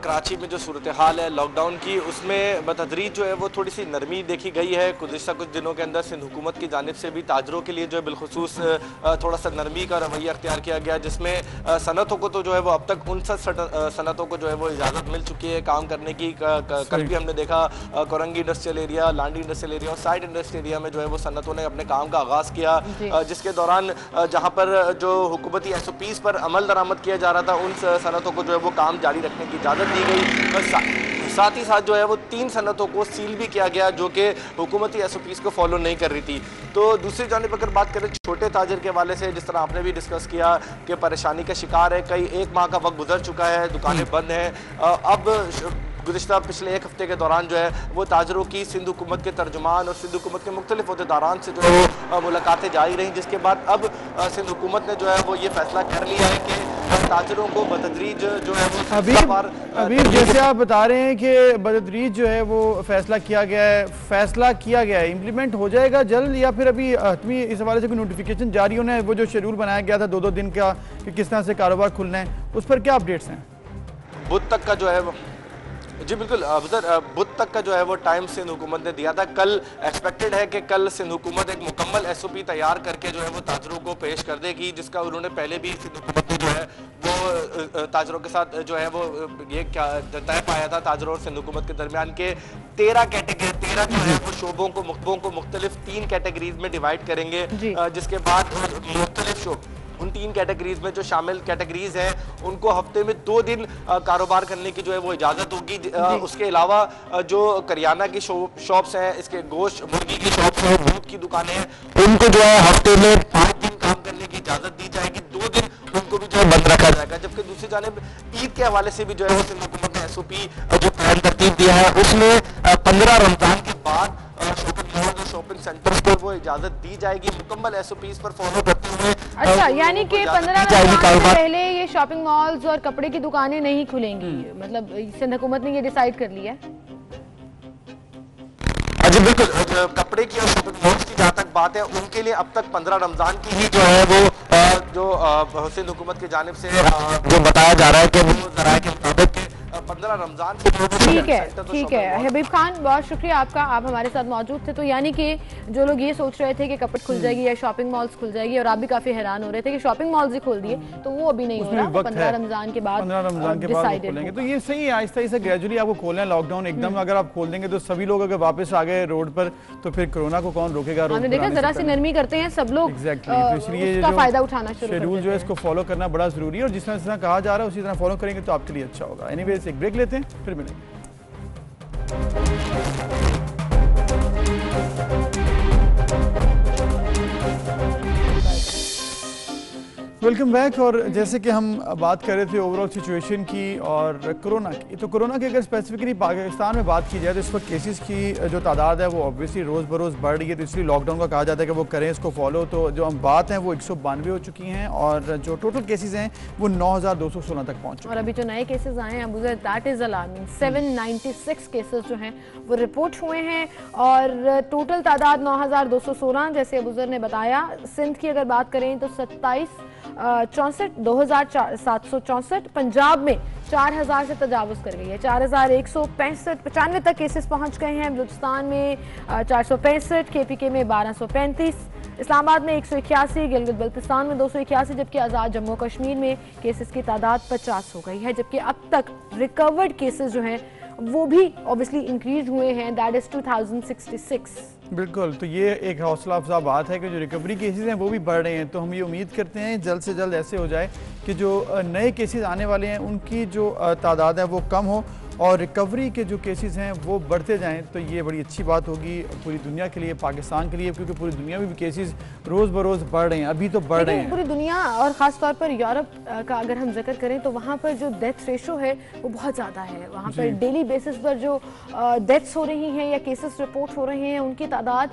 कराची में जो सूरत हाल है लॉकडाउन की, उसमें बतदरीज जो है वो थोड़ी सी नरमी देखी गई है। गुज़िश्ता कुछ दिनों के अंदर सिंध हुकूमत की जानिब से भी ताजरों के लिए जो है बिलखुसूस थोड़ा सा नरमी का रवैया अख्तियार किया गया, जिसमें सनतों को तो जो है वो अब तक 59 सनतों को जो है वो इजाज़त मिल चुकी है काम करने की। कल भी हमने देखा Korangi industrial area, Landhi industrial area और साइड इंडस्ट्रियल एरिया में जो है वो सनतों ने अपने काम का आगाज़ किया, जिसके दौरान जहाँ पर जो हुकूमती SOPs पर अमल दरामद किया जा रहा था उन सनतों को जो है वो काम जारी रखने की इजाज़त दी गई। साथ ही साथ जो है वो 3 सनतों को सील भी किया गया जो कि हुकूमती SOPs को फॉलो नहीं कर रही थी। तो दूसरी जानिब अगर बात करें छोटे ताजर के हवाले से, जिस तरह आपने भी डिस्कस किया कि परेशानी का शिकार है, कई 1 माह का वक्त गुजर चुका है, दुकानें बंद हैं। अब गुज़िश्ता पिछले 1 हफ्ते के दौरान जो है वो ताजरों की सिंध हुकूमत के तर्जुमान और सिंध हुकूमत के मुख्तलिफ अहदेदारान से जो है वो मुलाकातें जारी रहीं, जिसके बाद अब सिंध हुकूमत ने जो है वो ये फैसला कर लिया है कि ताजरों को बतदरीज जो है वो अभी जैसे आप बता रहे हैं कि बतदरीज जो है वो फैसला किया गया है, इम्प्लीमेंट हो जाएगा जल्द, या फिर अभी हतमी इस हवाले से कोई नोटिफिकेशन जारी होना है? वो जो शेड्यूल बनाया गया था 2-2 दिन का कि किस तरह से कारोबार खुलना है, उस पर क्या अपडेट्स हैं? बुध तक का जो है वो, जी बिल्कुल अफजर, बुध तक का जो है वो टाइम सिंध हुकूमत ने दिया था। कल एक्सपेक्टेड है कि कल सिंध हुकूमत एक मुकम्मल SOP तैयार करके जो है वो ताजरों को पेश कर देगी, जिसका उन्होंने पहले भी सिंध हुकूमत ने जो है वो ताजरों के साथ जो है वो ये क्या तय पाया था ताजरों और सिंध हुकूमत के दरमियान के 13 जो है वो शोबों को मुख्तलिफ 3 कैटेगरीज में डिवाइड करेंगे, जिसके बाद मुख्तलिफ शोब उन 3 कैटेगरीज में जो शामिल कैटेगरीज हैं उनको हफ्ते में 2 दिन कारोबार करने की जो है वो इजाज़त होगी। उसके अलावा जो करियाना की शॉप्स हैं, इसके गोश्त मुर्गी की शॉप्स हैं, दूध की दुकानें हैं, उनको जो है हफ्ते में 5 दिन काम करने की इजाज़त दी जाएगी, 2 दिन उनको भी जो है बंद रखा जाएगा। जबकि दूसरी जानिब ईद के हवाले से भी जो है वो सिंध हुकूमत ने SOP जो प्लान तरतीब दिया है उसमें 15 रमजान के बाद शॉपिंग मॉल और शॉपिंग सेंटर्स को वो इजाजत दी जाएगी मुकम्मल SOPs पर फॉलो करते हुए। अच्छा, यानी कि 15 रमजान से पहले ये शॉपिंग मॉल्स और कपड़े की दुकानें नहीं खुलेंगी, मतलब सिंध हुकूमत ने ये डिसाइड कर लिया है? जी बिल्कुल, कपड़े की और शॉपिंग मॉल्स की जहाँ तक बात है उनके लिए अब तक 15 रमजान की ही जो है वो जो सिंध हुकूमत की जानिब से जो बताया जा रहा है कि वो ज़राए के मुताबिक 15 रमजान से ठीक है। हबीब खान, बहुत शुक्रिया आपका, आप हमारे साथ मौजूद थे। तो यानी कि जो लोग ये सोच रहे थे कि कपट खुल जाएगी या शॉपिंग मॉल्स खुल जाएगी, और आप भी काफी हैरान हो रहे थे कि शॉपिंग मॉल्स ही खोल दिए, तो वो अभी नहीं हो रहा, 15 रमजान के बाद खोलेंगे। तो ये सही है, आहिस्ता आहिस्ता ग्रेजुअली आपको खोलना है। लॉकडाउन एकदम अगर आप खोल देंगे तो सभी लोग अगर वापस आ गए रोड पर तो फिर कोरोना को कौन रोकेगा? हमने देखा जरा सी नरमी करते हैं सब लोग, तो इसलिए उसका फायदा उठाना शुरू शेड्यूल जो है इसको फॉलो करना बड़ा जरूरी है, और जिस तरह कहा जा रहा है उसी तरह फॉलो करेंगे तो आपके लिए अच्छा होगा। एनीवेज एक ब्रेक लेते हैं, फिर मिलेंगे। Welcome back. और जैसे कि हम बात कर रहे थे ओवरऑल सिचुएशन की और कोरोना की, तो कोरोना की अगर स्पेसिफिकली पाकिस्तान में बात की जाए तो इस वक्त केसेस की जो तादाद है वो ऑब्वियसली रोज़ बरोज़ बढ़ रही है, तो इसलिए लॉकडाउन का कहा जाता है कि वो करें इसको फॉलो। तो जो हम बात हैं वो 192 हो चुकी हैं और जो टोटल केसेस हैं वो 9216 तक पहुँच चुके हैं। और अभी जो नए केसेस आए हैं Abuzar, that is alarming. 796 cases जो हैं वो रिपोर्ट हुए हैं और टोटल तादाद 9216 जैसे अबूजर ने बताया। सिंध की अगर बात करें तो 2764 पंजाब में 4000 से तजावुज़ कर गई है, 4165 तक केसेस पहुंच गए हैं। बलूचिस्तान में 465, KPK में 1235, इस्लामाबाद में 181, गिलगित बल्तिस्तान में 281, जबकि आज़ाद जम्मू कश्मीर में केसेस की तादाद 50 हो गई है। जबकि अब तक रिकवर्ड केसेस जो हैं वो भी ऑब्वियसली इंक्रीज हुए हैं, दैट इज़ 2066। बिल्कुल, तो ये एक हौसला अफजा बात है कि जो रिकवरी केसेस हैं वो भी बढ़ रहे हैं। तो हम ये उम्मीद करते हैं जल्द से जल्द ऐसे हो जाए कि जो नए केसेस आने वाले हैं उनकी जो तादाद है वो कम हो और रिकवरी के जो केसेस हैं वो बढ़ते जाएं, तो ये बड़ी अच्छी बात होगी पूरी दुनिया के लिए, पाकिस्तान के लिए, क्योंकि पूरी दुनिया में भी केसेस रोज़ बरोज़ बढ़ रहे हैं, अभी तो बढ़ रहे हैं पूरी दुनिया। और ख़ास तौर पर यूरोप का अगर हम जिक्र करें तो वहाँ पर जो डेथ रेशो है वो बहुत ज़्यादा है। वहाँ पर डेली बेसिस पर जो डेथ्स हो रही हैं या केसेस रिपोर्ट हो रहे हैं उनकी तादाद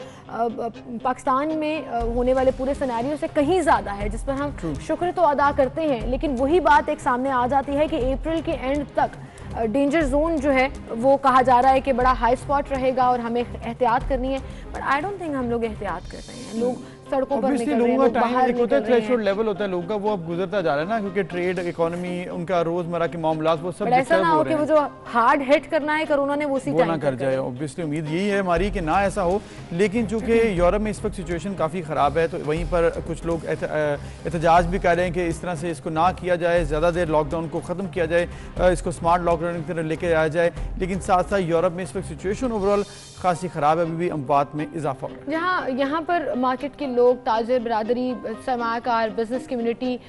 पाकिस्तान में होने वाले पूरे सिनेरियो से कहीं ज़्यादा है, जिस पर हम शुक्र तो अदा करते हैं। लेकिन वही बात एक सामने आ जाती है कि अप्रैल के एंड तक डेंजर जोन जो है वो कहा जा रहा है कि बड़ा हाई स्पॉट रहेगा और हमें एहतियात करनी है, बट आई डोंट थिंक हम लोग एहतियात कर रहे हैं। लोग सड़कों पर निकल रहे हैं, लोग बाहर निकल रहे हैं। थ्रेशोल्ड लेवल होता है लोगों का, वो अब गुजरता जा रहा है ना, क्योंकि ट्रेड, इकोनॉमी, उनका रोजमर्रा के मामलात वो सब ऐसा ना हो कि वो जो हार्ड हिट करना है कोरोना ने वो उसी टाइम ना कर जाए। ऑब्वियसली उम्मीद यही है हमारी कि ना ऐसा हो, लेकिन चूंकि यूरोप में इस वक्त सिचुएशन काफ़ी ख़राब है तो वहीं पर कुछ लोग एहतजाज भी कर रहे हैं कि इस तरह से इसको ना किया जाए, ज़्यादा देर लॉकडाउन को ख़त्म किया जाए, इसको स्मार्ट लॉकडाउन की तरह लेके आया जाए। लेकिन साथ साथ यूरोप में इस वक्त सिचुएशन ओवरऑल खासी ख़राब है, अभी भी अमवात में इजाफा हो रहा है। जहाँ यहाँ पर मार्केट के लोग, ताजिर बरादरी, सरमाकार, बिजनेस कम्युनिटी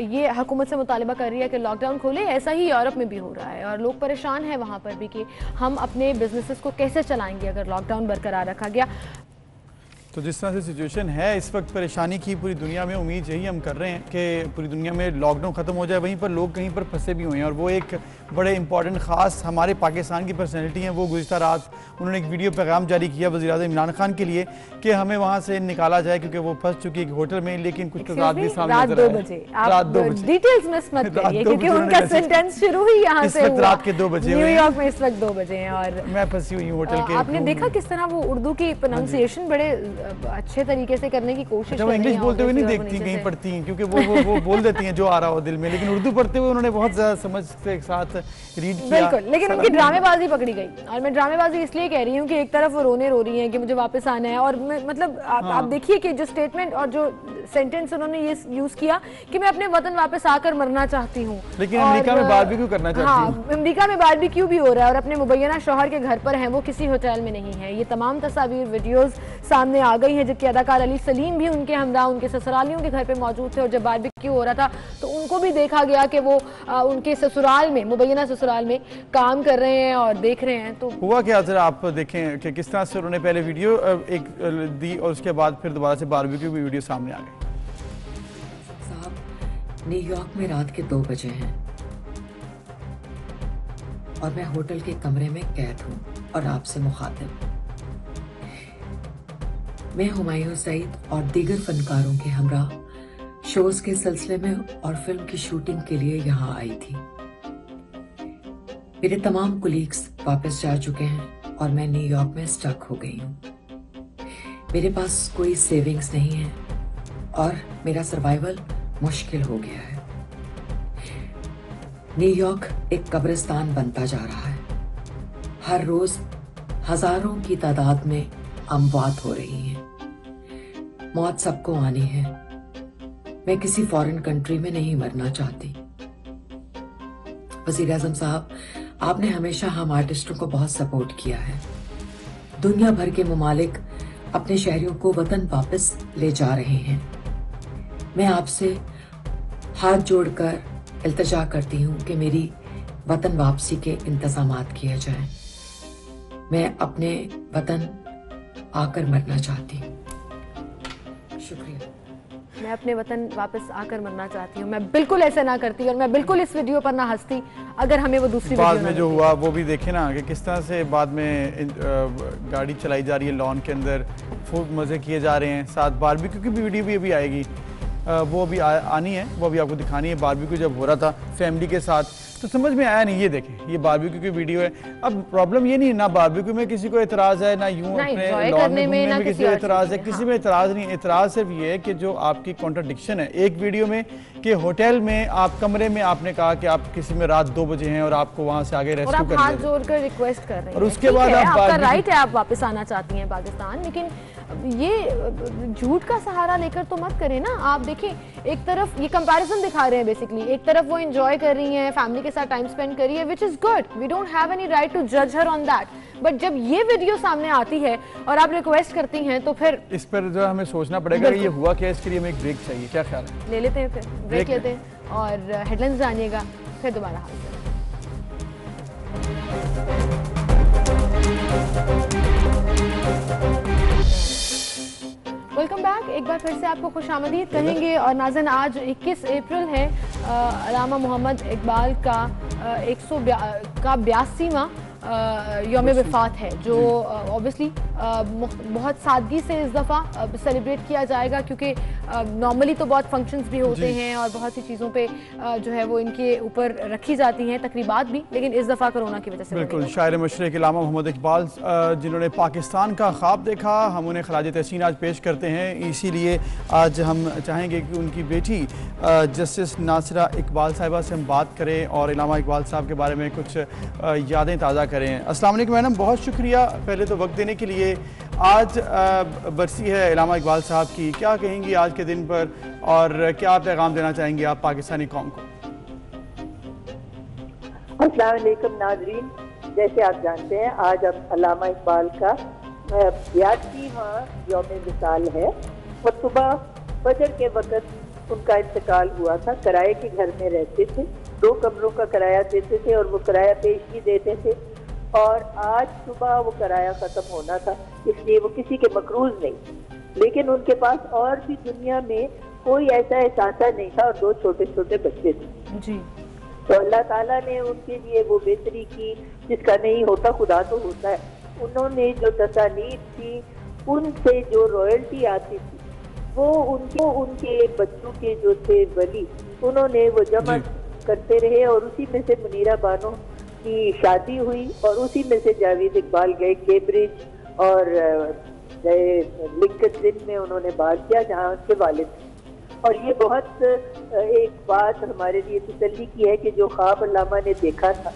ये हुकूमत से मुतालबा कर रही है कि लॉकडाउन खोले, ऐसा ही यूरोप में भी हो रहा है और लोग परेशान हैं वहाँ पर भी कि हम अपने बिजनेसेस को कैसे चलाएंगे अगर लॉकडाउन बरकरार रखा गया। तो जिस तरह से सिचुएशन है इस वक्त परेशानी की पूरी दुनिया में, उम्मीद यही हम कर रहे हैं कि पूरी दुनिया में लॉकडाउन ख़त्म हो जाए। वहीं पर लोग कहीं पर फंसे भी हुए हैं और वो एक बड़े इंपॉर्टेंट ख़ास हमारे पाकिस्तान की पर्सनैलिटी हैं। वो गुज़िश्ता रात उन्होंने एक वीडियो पैगाम जारी किया वज़ीर-ए-आज़म इमरान खान के लिए कि हमें वहाँ से निकाला जाए क्योंकि वो फंस चुकी है एक होटल में। लेकिन कुछ रात भी सामने रात 2 बजे, रात 2 बजे डिटेल्स मिस मत करिए क्योंकि उनका सेंटेंस शुरू ही यहाँ से हुआ। रात के 2 बजे न्यूयॉर्क में इस वक्त 2 बजे हैं और मैं फंसी हुई हूँ होटल के। आपने देखा किस तरह वो उर्दू की प्रोनाउंसिएशन बड़े अच्छे तरीके से करने की कोशिश कर रही हैं। इंग्लिश बोलते हुए नहीं देखती कहीं पढ़ती हैं क्योंकि वो बोल देती हैं जो आ रहा हो दिल में, लेकिन उर्दू पढ़ते हुए उन्होंने बहुत ज़्यादा समझ के साथ रीड किया। बिल्कुल, लेकिन उनकी ड्रामेबाजी पकड़ी गई। और मैं ड्रामेबाजी इसलिए कह रही हूँ कि एक तरफ वो रोने रो रही हैं कि मुझे वापस आना है और मतलब आप देखिए कि जो स्टेटमेंट और जो सेंटेंस उन्होंने ये यूज किया कि मैं अपने वतन वापस आकर मरना चाहती हूँ। लेकिन अमेरिका में बारबेक्यू करना चाहती हूँ। अमेरिका में बारबेक्यू भी हो रहा है और अपने मुबैना शौहर के घर पर हैं, वो किसी होटल में नहीं है। ये तमाम तस्वीर वीडियोस सामने आ गई हैं जबकि अदाकार अली सलीम भी उनके हमरा उनके ससुरालियों के घर पे मौजूद थे और जब बारबेक्यू हो रहा था तो उनको भी देखा गया कि वो उनके ससुराल में, मुबैना ससुराल में काम कर रहे हैं और देख रहे हैं। तो हुआ क्या, जरा आप देखें कि किस तरह से उन्होंने पहले वीडियो एक दी और उसके बाद फिर दोबारा से बारबेक्यू की वीडियो सामने आ गई। साहब, न्यूयॉर्क में रात के 2 बजे हैं और मैं होटल के कमरे में कैद हूँ और आपसे मुखातिब। मैं हुमायूं सईद और दीगर फनकारों के हमरा शोज के सिलसिले में और फिल्म की शूटिंग के लिए यहाँ आई थी। मेरे तमाम कुलीग्स वापस जा चुके हैं और मैं न्यूयॉर्क में स्टक हो गई हूँ। मेरे पास कोई सेविंग्स नहीं है और मेरा सर्वाइवल मुश्किल हो गया है। न्यूयॉर्क एक कब्रिस्तान बनता जा रहा है। हर रोज हजारों की तादाद में अमवात हो रही हैं। मौत सबको आनी है। मैं किसी फॉरेन कंट्री में नहीं मरना चाहती। वज़ीर-ए-आज़म साहब, आपने हमेशा हम आर्टिस्टों को बहुत सपोर्ट किया है। दुनिया भर के ममालिक अपने शहरियों को वतन वापस ले जा रहे हैं। मैं आपसे हाथ जोड़कर इल्तिजा करती हूँ कि मेरी वतन वापसी के इंतजामात किए जाएं। मैं अपने वतन आकर मरना चाहती हूँ। शुक्रिया। मैं अपने वतन वापस आकर मरना चाहती हूँ। मैं बिल्कुल ऐसा ना करती और मैं बिल्कुल इस वीडियो पर ना हंसती अगर हमें वो दूसरी बाद में जो हुआ वो भी देखे ना कि किस तरह से बाद में गाड़ी चलाई जा रही है लॉन के अंदर, खूब मज़े किए जा रहे हैं। साथ बारबेक्यू की भी वीडियो भी अभी आएगी, वो अभी आनी है, वो अभी आपको दिखानी है। बारबेक्यू जब हो रहा था फैमिली के साथ तो समझ में आया नहीं। ये देखें, ये बारबेक्यू की वीडियो है। अब प्रॉब्लम ये नहीं, ना बारबेक्यू में किसी को एतराज़ है, ना यूं अपने लॉन में घूमने में किसी को एतराज़ है, किसी में एतराज़ नहीं। एतराज़ सिर्फ ये है कि जो आपकी कॉन्ट्रडिक्शन है एक वीडियो में कि होटल में आप कमरे में आपने कहा कि आप किसी में रात 2 बजे हैं और आपको वहाँ से आगे रेस्क्यू कर हाथ जोड़कर रिक्वेस्ट कर रहे हैं और उसके बाद आपका राइट है, आप वापस आना चाहती हैं पाकिस्तान, लेकिन ये झूठ का सहारा लेकर तो मत करें ना। आप देखें, एक तरफ ये कंपैरिजन दिखा रहे हैं बेसिकली, एक तरफ वो एंजॉय कर रही हैं, फैमिली के साथ टाइम स्पेंड कर रही है, which is good, we don't have any right to जज हर ऑन दैट। बट जब ये वीडियो सामने आती है और आप रिक्वेस्ट करती हैं तो फिर इस पर जो हमें सोचना पड़ेगा कि ये हुआ क्या, इसके लिए हमें एक ब्रेक चाहिए। क्या ख्याल है? ले लेते हैं, फिर ब्रेक लेते हैं और हेडलाइंस जानिएगा, फिर दोबारा हाजिर। Welcome back. एक बार फिर से आपको खुशामदीद कहेंगे और नाज़रीन, आज 21 अप्रैल है। अल्लामा मोहम्मद इकबाल का 182वां यौम वफ़ात है, जो ऑब्वियसली बहुत सादगी से इस दफ़ा सेलिब्रेट किया जाएगा क्योंकि नॉर्मली तो बहुत फंक्शंस भी होते हैं और बहुत सी चीज़ों पे जो है वो इनके ऊपर रखी जाती हैं तकरीबात भी, लेकिन इस दफ़ा कोरोना की वजह से बिल्कुल। शायर मशरक़ अल्लामा मोहम्मद इकबाल जिन्होंने पाकिस्तान का ख्वाब देखा, हम उन्हें खराज तहसीन आज पेश करते हैं। इसीलिए आज हम चाहेंगे कि उनकी बेटी जस्टिस नासिरा इकबाल साहिबा से हम बात करें और अल्लामा इकबाल साहब के बारे में कुछ यादें ताज़ा करें। अस्सलाम वालेकुम मैडम, बहुत शुक्रिया पहले तो वक्त देने के लिए। आज बरसी है अल्लामा इकबाल साहब की, क्या कहेंगी आज के दिन पर और क्या पैगाम देना चाहेंगे आप पाकिस्तानी कौम को? अस्सलाम वालेकुम नाज़रीन, जैसे आप जानते हैं आज अब अल्लामा इकबाल का 82वां यौम विसाल है और सुबह फजर के वक़्त उनका इंतकाल हुआ था। किराए के घर में रहते थे, 2 कमरों का किराया देते थे और वो किराया पेश भी देते थे और आज सुबह वो किराया ख़त्म होना था, इसलिए वो किसी के मकरूज नहीं। लेकिन उनके पास और भी दुनिया में कोई ऐसा एहसास नहीं था और 2 छोटे छोटे बच्चे थे जी। तो अल्लाह ताला ने उनके लिए वो बेहतरी की, जिसका नहीं होता खुदा तो होता है। उन्होंने जो तसानीफ थी, उनसे जो रॉयल्टी आती थी, वो उनके बच्चों के जो थे वली, उन्होंने वो जमा करते रहे और उसी में से मुनीरा बानो की शादी हुई और उसी में से जावेद इकबाल गए कैम्ब्रिज और गए लिंकन में उन्होंने बात किया जहाँ उनके वालिद थे। और ये बहुत एक बात हमारे लिए तसल्ली की है कि जो ख्वाब अल्लामा ने देखा था,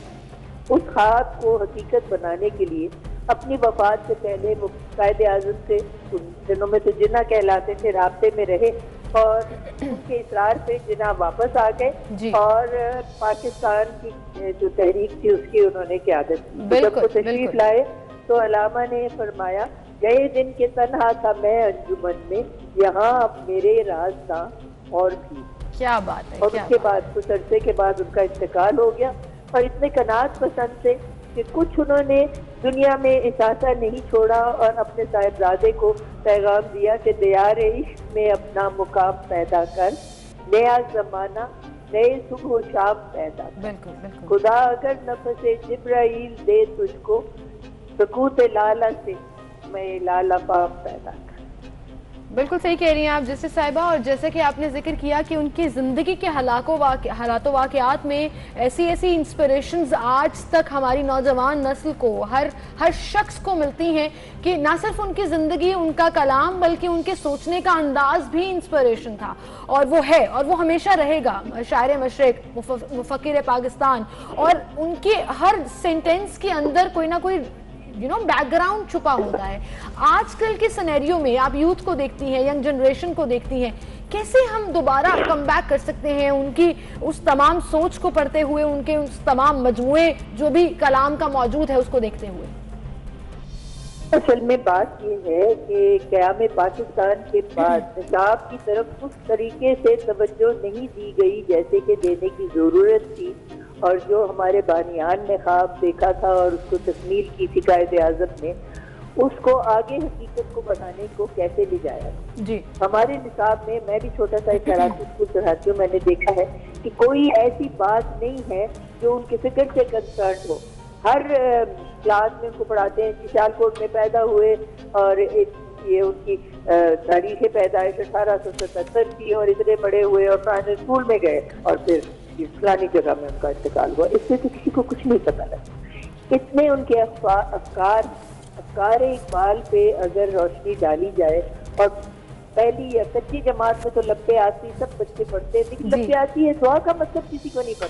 उस ख्वाब को हकीकत बनाने के लिए अपनी वफात से पहले वो कायदे आज़म से, उन दिनों में तो जिन्ना कहलाते थे, राब्ते में रहे और उनके इसरार पे जिन्ना वापस आ गए और पाकिस्तान की जो तहरीक थी उसकी उन्होंने क़यादत की। जब वो तशरीफ लाए तो अल्लामा ने फरमाया, गए दिन के तन्हा था मैं अंजुमन में, यहाँ अब मेरे राज था और भी। क्या बात है। और उसके बाद कुछ अरसे के बाद उनका इंतकाल हो गया और इतने कनात पसंद थे कि कुछ उन्होंने दुनिया में एहसासा नहीं छोड़ा और अपने साहिबजादे को पैगाम दिया कि दियार इश्क में अपना मुकाम पैदा कर, नया जमाना नए सुबह शाम पैदा कर। बिल्कुल बिल्कुल। खुदा अगर नफ़से जिब्राइल दे तुझको, सकूत लाला से मैं लाला पाम पैदा कर। बिल्कुल सही कह रही हैं आप जैसे साहिबा, और जैसे कि आपने जिक्र किया कि उनकी ज़िंदगी के हालातों वाक़यात में ऐसी ऐसी इंस्पिरेशंस आज तक हमारी नौजवान नस्ल को, हर शख्स को मिलती हैं कि ना सिर्फ उनकी ज़िंदगी, उनका कलाम, बल्कि उनके सोचने का अंदाज भी इंस्पिरेशन था और वो है और वो हमेशा रहेगा। शायर मशरिक, मुफक्किर पाकिस्तान, और उनके हर सेंटेंस के अंदर कोई ना कोई बैकग्राउंड छुपा होता है। आजकल के सिनेरियो में आप यूथ को देखती हैं, यंग जनरेशन को देखती हैं, कैसे हम दोबारा कम बैक कर सकते हैं उनकी उस तमाम सोच को पढ़ते हुए, उनके उस तमाम मजमूए जो भी कलाम का मौजूद है उसको देखते हुए? असल में बात ये है कि क़याम पाकिस्तान के बाद निसाब की तरफ उस तरीके से तवज्जो नहीं दी गई जैसे कि देने की ज़रूरत थी, और जो हमारे बानियान ने ख्वाब देखा था और उसको तकमील की थी कायदे आज़म ने, उसको आगे हकीकत को बनाने को कैसे ले जाया जी। हमारे निसाब में, मैं भी छोटा सा एक कराची स्कूल पढ़ाती हूँ, मैंने देखा है कि कोई ऐसी बात नहीं है जो उनके फिक्र से कंसर्न हो। हर क्लास में उनको पढ़ाते हैं कि सियालकोट में पैदा हुए और ये उनकी तारीख पैदाइश 1877 की और इतने बड़े हुए और प्राइमरी स्कूल में गए और फिर फलानी जगह में उनका इंतकाल हुआ। इससे तो किसी को कुछ नहीं पता लगा। इतने उनके अफकार इकबाल पे अगर रोशनी डाली जाए, और पहली या कच्ची जमात में तो लप्पे आती, सब बच्चे पढ़ते हैं, लेकिन लप्पे आती है दुआ का मतलब किसी को नहीं पता,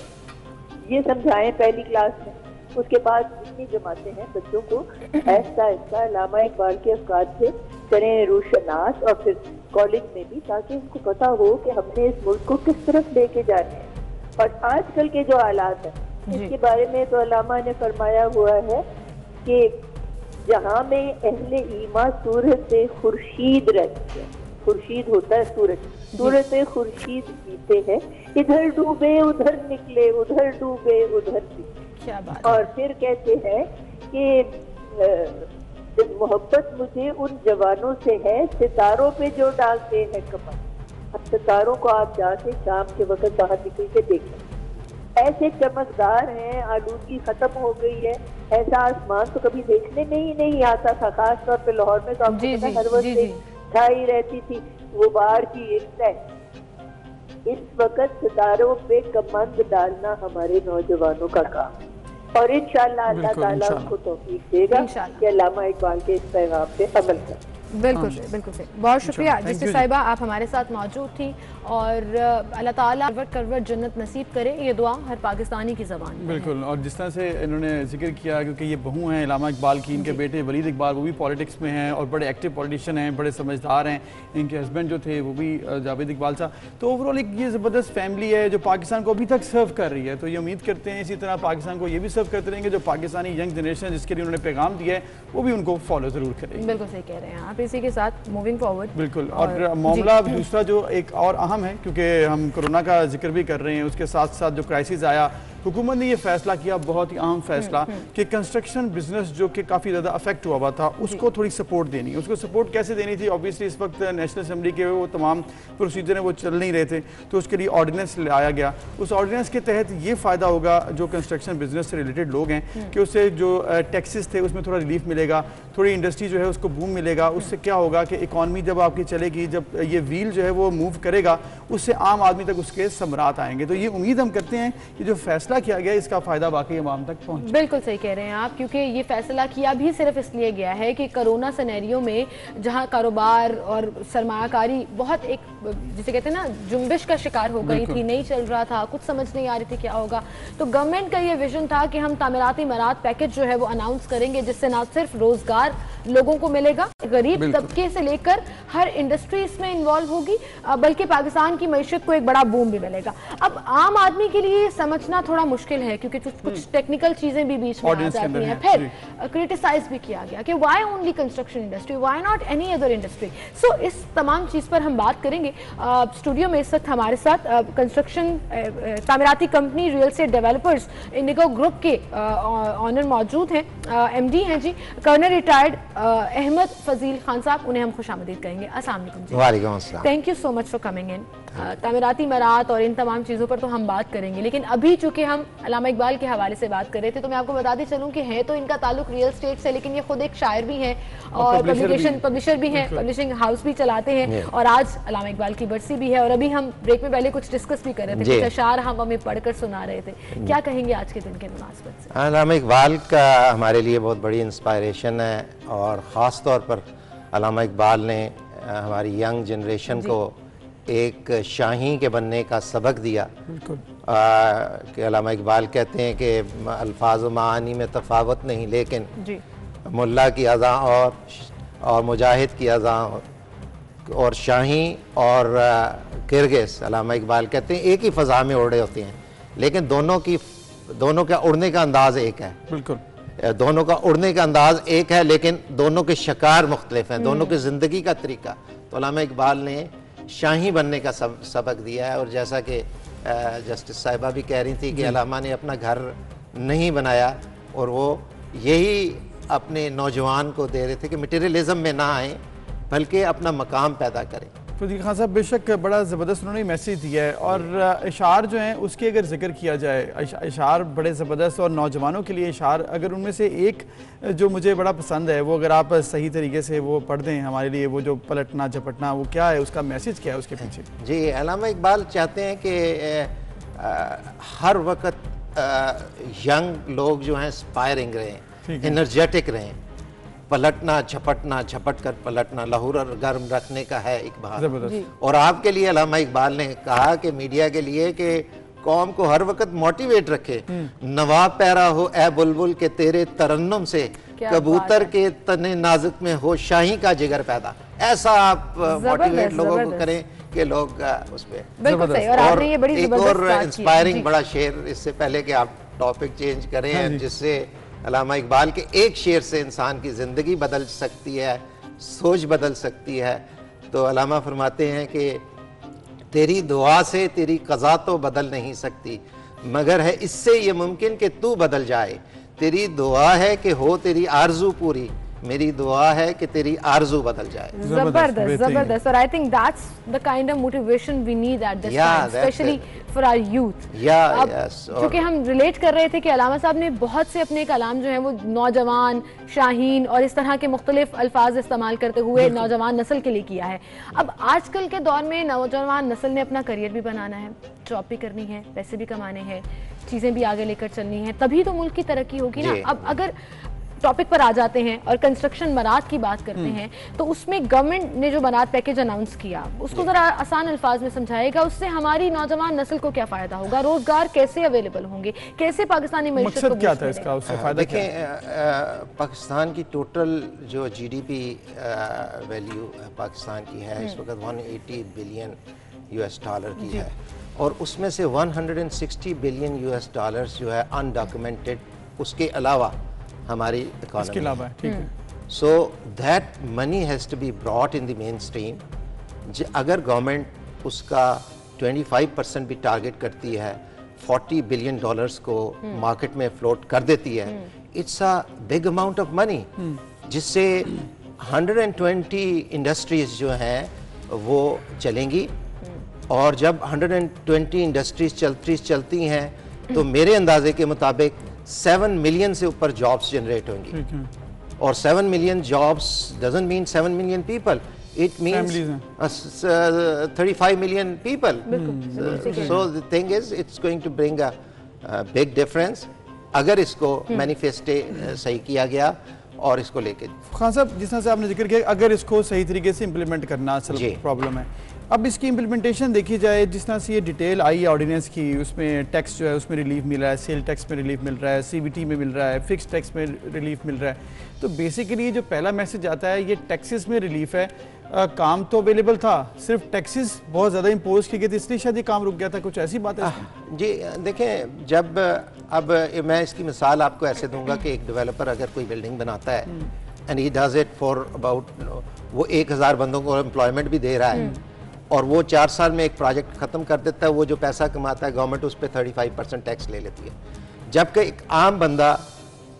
ये समझाएं पहली क्लास में। उसके बाद जितनी जमातें हैं बच्चों को ऐसा अल्लामा इकबाल के अफकार से करें रोशनास, और फिर कॉलेज में भी, ताकि उनको पता हो कि हमने इस मुल्क को किस तरफ लेके जाना है। और आजकल के जो हालात हैं इसके बारे में तो अल्लामा ने फरमाया हुआ है कि जहाँ में अहले ईमान सूरत से खुर्शीद रहती है, खुर्शीद होता है सूरज, सूरज से खुर्शीद पीते हैं, इधर डूबे उधर निकले, उधर डूबे उधर निकले। क्या बात। और फिर कहते हैं कि मोहब्बत मुझे उन जवानों से है सितारों पे जो डालते हैं कमर। अब सितारों को आप जाके शाम के वक्त बाहर निकल के देखें, ऐसे चमकदार हैं, आलूगी खत्म हो गई है, ऐसा आसमान तो कभी देखने में ही नहीं आता था। खास तौर पे लाहौर में तो आपको पता हर वक्त छाई रहती थी गुबार की एक तह। इस वक्त सितारों पे कमंद डालना हमारे नौजवानों का काम है, और इंशाअल्लाह अल्लाह ताला उनको तौफीक देगा कि अल्लामा इकबाल के इस पैगाम पे अमल करें। बिल्कुल से, बिल्कुल से। बहुत शुक्रिया जिससे साहिबा आप हमारे साथ मौजूद थी, और अल्लाह ताला करवट जन्नत नसीब करे, ये दुआ हर पाकिस्तानी की ज़बान में। बिल्कुल। और जिस तरह से इन्होंने जिक्र किया, क्योंकि ये बहू हैं अल्लामा इकबाल की, इनके बेटे वलीद इकबाल वो भी पॉलिटिक्स में हैं और बड़े एक्टिव पॉलिटिशियन हैं, बड़े समझदार हैं। इनके हस्बैंड जो थे वो भी जावेद इकबाल साहब। तो ओवरऑल एक ये ज़बरदस्त फैमिली है जो पाकिस्तान को अभी तक सर्व कर रही है। तो ये उम्मीद करते हैं इसी तरह पाकिस्तान को ये भी सर्व करते रहेंगे, जो पाकिस्तानी यंग जनरेशन जिसके लिए उन्होंने पैगाम दिया है वो भी उनको फॉलो ज़रूर करेंगे। बिल्कुल सही कह रहे हैं आप। इसी के साथ मूविंग फॉरवर्ड, बिल्कुल। और मामला दूसरा जो एक और अहम है, क्योंकि हम कोरोना का जिक्र भी कर रहे हैं, उसके साथ साथ जो क्राइसिस आया हुकूमत ने ये फैसला किया, बहुत ही अहम फैसला, कि कंस्ट्रक्शन बिजनेस जो कि काफ़ी ज़्यादा अफेक्ट हुआ था उसको थोड़ी सपोर्ट देनी है। उसको सपोर्ट कैसे देनी थी? ऑब्वियसली इस वक्त नेशनल असेंबली के वो तमाम प्रोसीजर हैं वो चल नहीं रहे थे, तो उसके लिए ऑर्डिनेंस लाया गया। उस ऑर्डिनेंस के तहत ये फ़ायदा होगा जो कंस्ट्रक्शन बिजनेस से रिलेटेड लोग हैं कि उससे जो टैक्सेस थे उसमें थोड़ा रिलीफ मिलेगा, थोड़ी इंडस्ट्री जो है उसको बूम मिलेगा। उससे क्या होगा कि इकॉनमी जब आपकी चलेगी, जब ये व्हील जो है वो मूव करेगा, उससे आम आदमी तक उसके समरात आएंगे। तो ये उम्मीद हम करते हैं कि जो फैसला किया गया इसका फ़ायदा बाकी आवाम तक पहुँचे। बिल्कुल सही कह रहे हैं आप, क्योंकि ये फैसला किया भी सिर्फ इसलिए गया है कि कोरोना सिनेरियो में जहां कारोबार और सरमायाकारी बहुत एक जिसे कहते हैं ना जुम्बिश का शिकार हो गई थी, नहीं चल रहा था, कुछ समझ नहीं आ रही थी क्या होगा, तो गवर्नमेंट का ये विजन था कि हम तामीराती मरात पैकेज जो है वो अनाउंस करेंगे, जिससे ना सिर्फ रोजगार लोगों को मिलेगा, गरीब तबके से लेकर हर इंडस्ट्री इसमें इन्वॉल्व होगी, बल्कि पाकिस्तान की मईशत को एक बड़ा बूम भी मिलेगा। अब आम आदमी के लिए समझना थोड़ा मुश्किल है क्योंकि कुछ टेक्निकल चीजें भी बीच में आ जाती हैं। फिर क्रिटिसाइज भी किया गया कि why only construction industry, why not any other industry. So इस तमाम चीज पर हम बात करेंगे। स्टूडियो में इस वक्त हमारे साथ कंस्ट्रक्शन तामीराती company real estate developers Indigo group के ऑनर मौजूद हैं, MD हैं जी, कर्नल रिटायर्ड अहमद फजील खान साहब, उन्हें हम खुशामदीद कहेंगे। अस्सलाम वालेकुम जी। वालेकुम अस्सलाम। Thank you so much for coming in. तामीराती मरात और इन तमाम चीज़ों पर तो हम बात करेंगे, लेकिन अभी चूंकि हम अल्लामा इकबाल के हवाले से बात कर रहे थे तो मैं आपको बताती चलूं कि है तो इनका ताल्लुक रियल एस्टेट से, लेकिन ये खुद एक शायर भी हैं और पब्लिशर भी हैं, पब्लिशिंग हाउस भी चलाते हैं, और आज अल्लामा इकबाल की बरसी भी है। और अभी हम ब्रेक में पहले कुछ डिस्कस भी कर रहे थे, कुछ अशार हम हमें पढ़कर सुना रहे थे। क्या कहेंगे आज के दिन के मुनासबत से? अल्लामा इकबाल का हमारे लिए बहुत बड़ी इंस्पायरेशन है, और ख़ास तौर पर अल्लामा इकबाल ने हमारी यंग जनरेशन को एक शाही के बनने का सबक दिया। कि अल्लामा इकबाल कहते हैं कि अल्फाज व मानी में तफावत नहीं, लेकिन मुल्ला की अज़ा और मुजाहिद की अज़ा और शाही और किरगिज़, अल्लामा इकबाल कहते हैं एक ही फ़ज़ा में उड़े होते हैं, लेकिन दोनों का उड़ने का अंदाज़ एक है। बिल्कुल, दोनों का उड़ने का अंदाज एक है, लेकिन दोनों के शिकार मुख्तलिफ हैं, दोनों की ज़िंदगी का तरीका। तो अल्लामा इकबाल ने शाही बनने का सबक दिया है। और जैसा कि जस्टिस साहिबा भी कह रही थी कि अल्लामा ने अपना घर नहीं बनाया, और वो यही अपने नौजवान को दे रहे थे कि मटेरियलिज्म में ना आए, बल्कि अपना मकाम पैदा करें। फजील खान साहब, बेशक बड़ा ज़बरदस्त उन्होंने मैसेज दिया है, और इशार जो हैं उसके अगर जिक्र किया जाए, इशार बड़े ज़बरदस्त, और नौजवानों के लिए इशार, अगर उनमें से एक जो मुझे बड़ा पसंद है वो अगर आप सही तरीके से वो पढ़ दें हमारे लिए, वो जो पलटना झपटना, वो क्या है, उसका मैसेज क्या है उसके पीछे? जी, अल्लामा इकबाल चाहते हैं कि हर वक्त यंग लोग जो हैं इंस्पायरिंग रहें, एनर्जेटिक रहें। पलटना झपटना, झपट कर पलटना, लाहौर और गर्म रखने का है एक बात। और आपके लिए अल्लामा इकबाल ने कहा कि मीडिया के लिए कि कौम को हर वक्त मोटिवेट रखे। नवाब पैरा हो ए बुलबुल के तेरे तरन्नुम से, कबूतर के तने नाजुक में हो शाही का जिगर पैदा। ऐसा आप मोटिवेट लोगों को करें कि लोग उस पर। और एक और इंस्पायरिंग बड़ा शेर, इससे पहले कि आप टॉपिक चेंज करें, जिससे अल्लामा इकबाल के एक शेर से इंसान की ज़िंदगी बदल सकती है, सोच बदल सकती है। तो अल्लामा फरमाते हैं कि तेरी दुआ से तेरी क़ज़ा तो बदल नहीं सकती, मगर है इससे ये मुमकिन कि तू बदल जाए। तेरी दुआ है कि हो तेरी आरज़ू पूरी, मेरी दुआ है कि तेरी आरज़ू बदल जाए। जबरदस्त, जबरदस्त। और I think that's the kind of motivation we need at this time, specially for our youth. क्योंकि हम रिलेट कर रहे थे कि अल्लामा साहब ने बहुत से अपने कलाम जो है वो नौजवान, शाहीन और इस तरह के मुख्तलिफ अल्फाज इस्तेमाल करते हुए नौजवान नस्ल के लिए किया है। अब आजकल के दौर में नौजवान नस्ल ने अपना करियर भी बनाना है, जॉब भी करनी है, पैसे भी कमाने हैं, चीज़ें भी आगे लेकर चलनी है, तभी तो मुल्क की तरक्की होगी ना। अब अगर टॉपिक पर आ जाते हैं और कंस्ट्रक्शन मरात की बात करते हैं, तो उसमें गवर्नमेंट ने जो मरात पैकेज अनाउंस किया, उसको जरा आसान अल्फाज में समझाएगा, उससे हमारी नौजवान नस्ल को क्या फायदा होगा, रोजगार कैसे अवेलेबल होंगे, कैसे पाकिस्तानी मईशत को क्या था इसका, उससे फायदा क्या? देखिए, पाकिस्तान की टोटल जो GDP वैल्यू पाकिस्तान की है इस वक्त 180 बिलियन US डॉलर की है, और उसमें से 160 बिलियन US डॉलर्स जो है अनडॉक्यूमेंटेड, उसके अलावा हमारी इकॉनमी है। ठीक है। So that money has to be brought in the mainstream. अगर गवर्नमेंट उसका 25% भी टारगेट करती है $40 बिलियन को मार्केट में फ्लोट कर देती है, it's a big amount of money, जिससे 120 इंडस्ट्रीज जो हैं वो चलेंगी। और जब 120 इंडस्ट्रीज चलती हैं तो मेरे अंदाजे के मुताबिक 7 मिलियन से ऊपर जॉब्स जनरेट होंगी। और 7 million jobs doesn't mean 7 million people, it means 35 million people. So the thing is, it's going to bring a big difference अगर इसको मैनिफेस्टे सही किया गया और इसको लेके। खान साहब, जिस तरह से आपने जिक्र किया, अगर इसको सही तरीके से इम्प्लीमेंट करना असल प्रॉब्लम है। अब इसकी इम्प्लीमेंटेशन देखी जाए, जिस तरह से ये डिटेल आई है ऑर्डिनेंस की, उसमें टैक्स जो है उसमें रिलीफ मिल रहा है, सेल टैक्स में रिलीफ मिल रहा है, CBT में मिल रहा है, फिक्स टैक्स में रिलीफ मिल रहा है। तो बेसिकली जो पहला मैसेज आता है ये टैक्सेस में रिलीफ है। काम तो अवेलेबल था, सिर्फ टैक्सेस बहुत ज़्यादा इम्पोज किए गए थे, इसलिए शायद ये काम रुक गया था। कुछ ऐसी बात है? जी देखें, जब अब मैं इसकी मिसाल आपको ऐसे दूंगा कि एक डेवलपर अगर कोई बिल्डिंग बनाता है and he does it for about, वो 1000 बंदों को एम्प्लॉयमेंट भी दे रहा है और वो 4 साल में एक प्रोजेक्ट ख़त्म कर देता है, वो जो पैसा कमाता है गवर्नमेंट उस पर 35% टैक्स ले लेती है। जबकि एक आम बंदा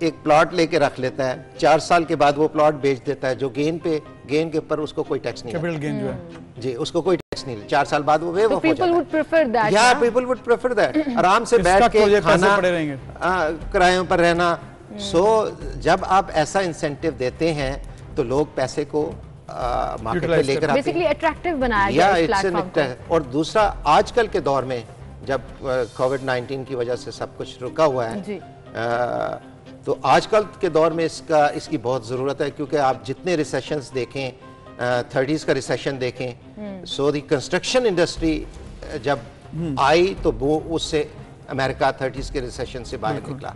एक प्लॉट लेके रख लेता है, 4 साल के बाद वो प्लॉट बेच देता है, जो गेन के ऊपर उसको कोई टैक्स नहीं, कैपिटल गेन जो है जी, उसको कोई टैक्स नहीं, 4 साल बाद वो वेव ऑफ हो जाता है। पीपल वुड प्रेफर दैट, या पीपल वुड प्रेफर दैट, आराम से बैठ के खाना, किरायों पर रहना। सो जब आप ऐसा इंसेंटिव देते हैं तो लोग पैसे को मार्केट में लेकर आते हैं, बेसिकली अट्रैक्टिव बनाया गया इस प्लेटफॉर्म को। और दूसरा, आजकल के दौर में जब कोविड-19 की वजह से सब कुछ रुका हुआ है, तो आजकल के दौर में इसकी बहुत ज़रूरत है, क्योंकि आप जितने रिसेशंस देखें, 30s का रिसेशन देखें, सो दी कंस्ट्रक्शन इंडस्ट्री जब आई तो वो उससे अमेरिका 30s के रिसेशन से बाहर निकला।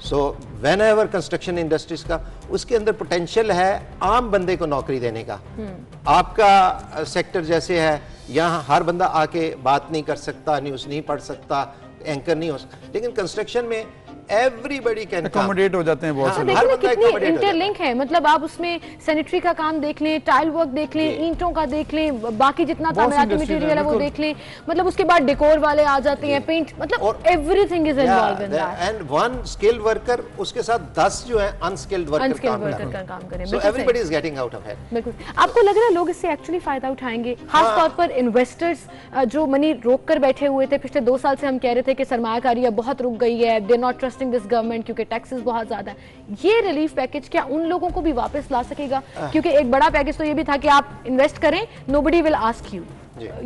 So when ever construction industries का, उसके अंदर पोटेंशियल है आम बंदे को नौकरी देने का। आपका सेक्टर जैसे है, यहाँ हर बंदा आके बात नहीं कर सकता, न्यूज़ नहीं पढ़ सकता, एंकर नहीं हो सकता, लेकिन कंस्ट्रक्शन में एवरीबॉडी कैन अकोमोडेट हो जाते हैं बहुत। देखिए कितनी इंटरलिंक है, मतलब आप उसमें सैनिटरी का काम देख लें, टाइल वर्क देख लें, ईंटों का देख लें, बाकी जितना तामीराती मटेरियल है वो देख लें, मतलब उसके बाद डेकोर वाले आ जाते हैं, पेंट, मतलब everything is involve in that. And one skilled worker, उसके साथ 10 जो है अनस्किल्ड वर्कर काम करें। So everybody is getting out of it. बिल्कुल। आपको लग रहा है लोग इससे एक्चुअली फायदा उठाएंगे, खास तौर पर इन्वेस्टर्स जो मनी रोक कर बैठे हुए थे पिछले 2 साल से? हम कह रहे थे कि सरमायाकारी अब बहुत रुक गई है, they are not trusting this government क्योंकि टैक्सेस बहुत ज्यादा है। ये रिलीफ पैकेज क्या उन लोगों को भी वापस ला सकेगा? क्योंकि एक बड़ा पैकेज तो ये भी था कि आप इन्वेस्ट करें, नोबडी विल आस्क यू।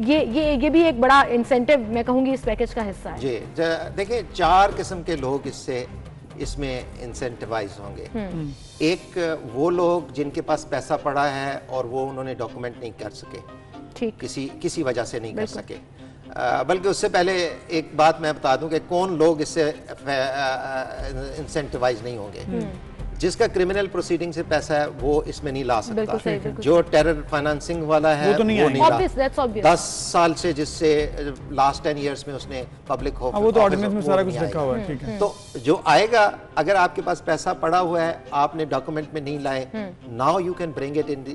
ये भी एक बड़ा इंसेंटिव मैं कहूंगी इस पैकेज का हिस्सा है। जी देखिए, 4 किस्म के लोग इसमें इंसेंटिवाइज होंगे। एक वो लोग कर पास पैसा पड़ा है और वो उन्होंने डॉक्यूमेंट नहीं कर सके, ठीक, किसी वजह से नहीं कर सके। बल्कि उससे पहले एक बात मैं बता दूं कि कौन लोग इससे इंसेंटिवाइज नहीं होंगे। जिसका क्रिमिनल प्रोसीडिंग से पैसा है वो इसमें नहीं ला सकता। जो टेरर फाइनेंसिंग वाला है वो नहीं ला। 10 साल से जिससे लास्ट 10 इयर्स में उसने पब्लिक हो, वो तो ऑर्डिनेंस में सारा कुछ लिखा हुआ है, ठीक है। तो जो आएगा, अगर आपके पास पैसा पड़ा हुआ है, आपने डॉक्यूमेंट में नहीं लाए, now you can bring it in the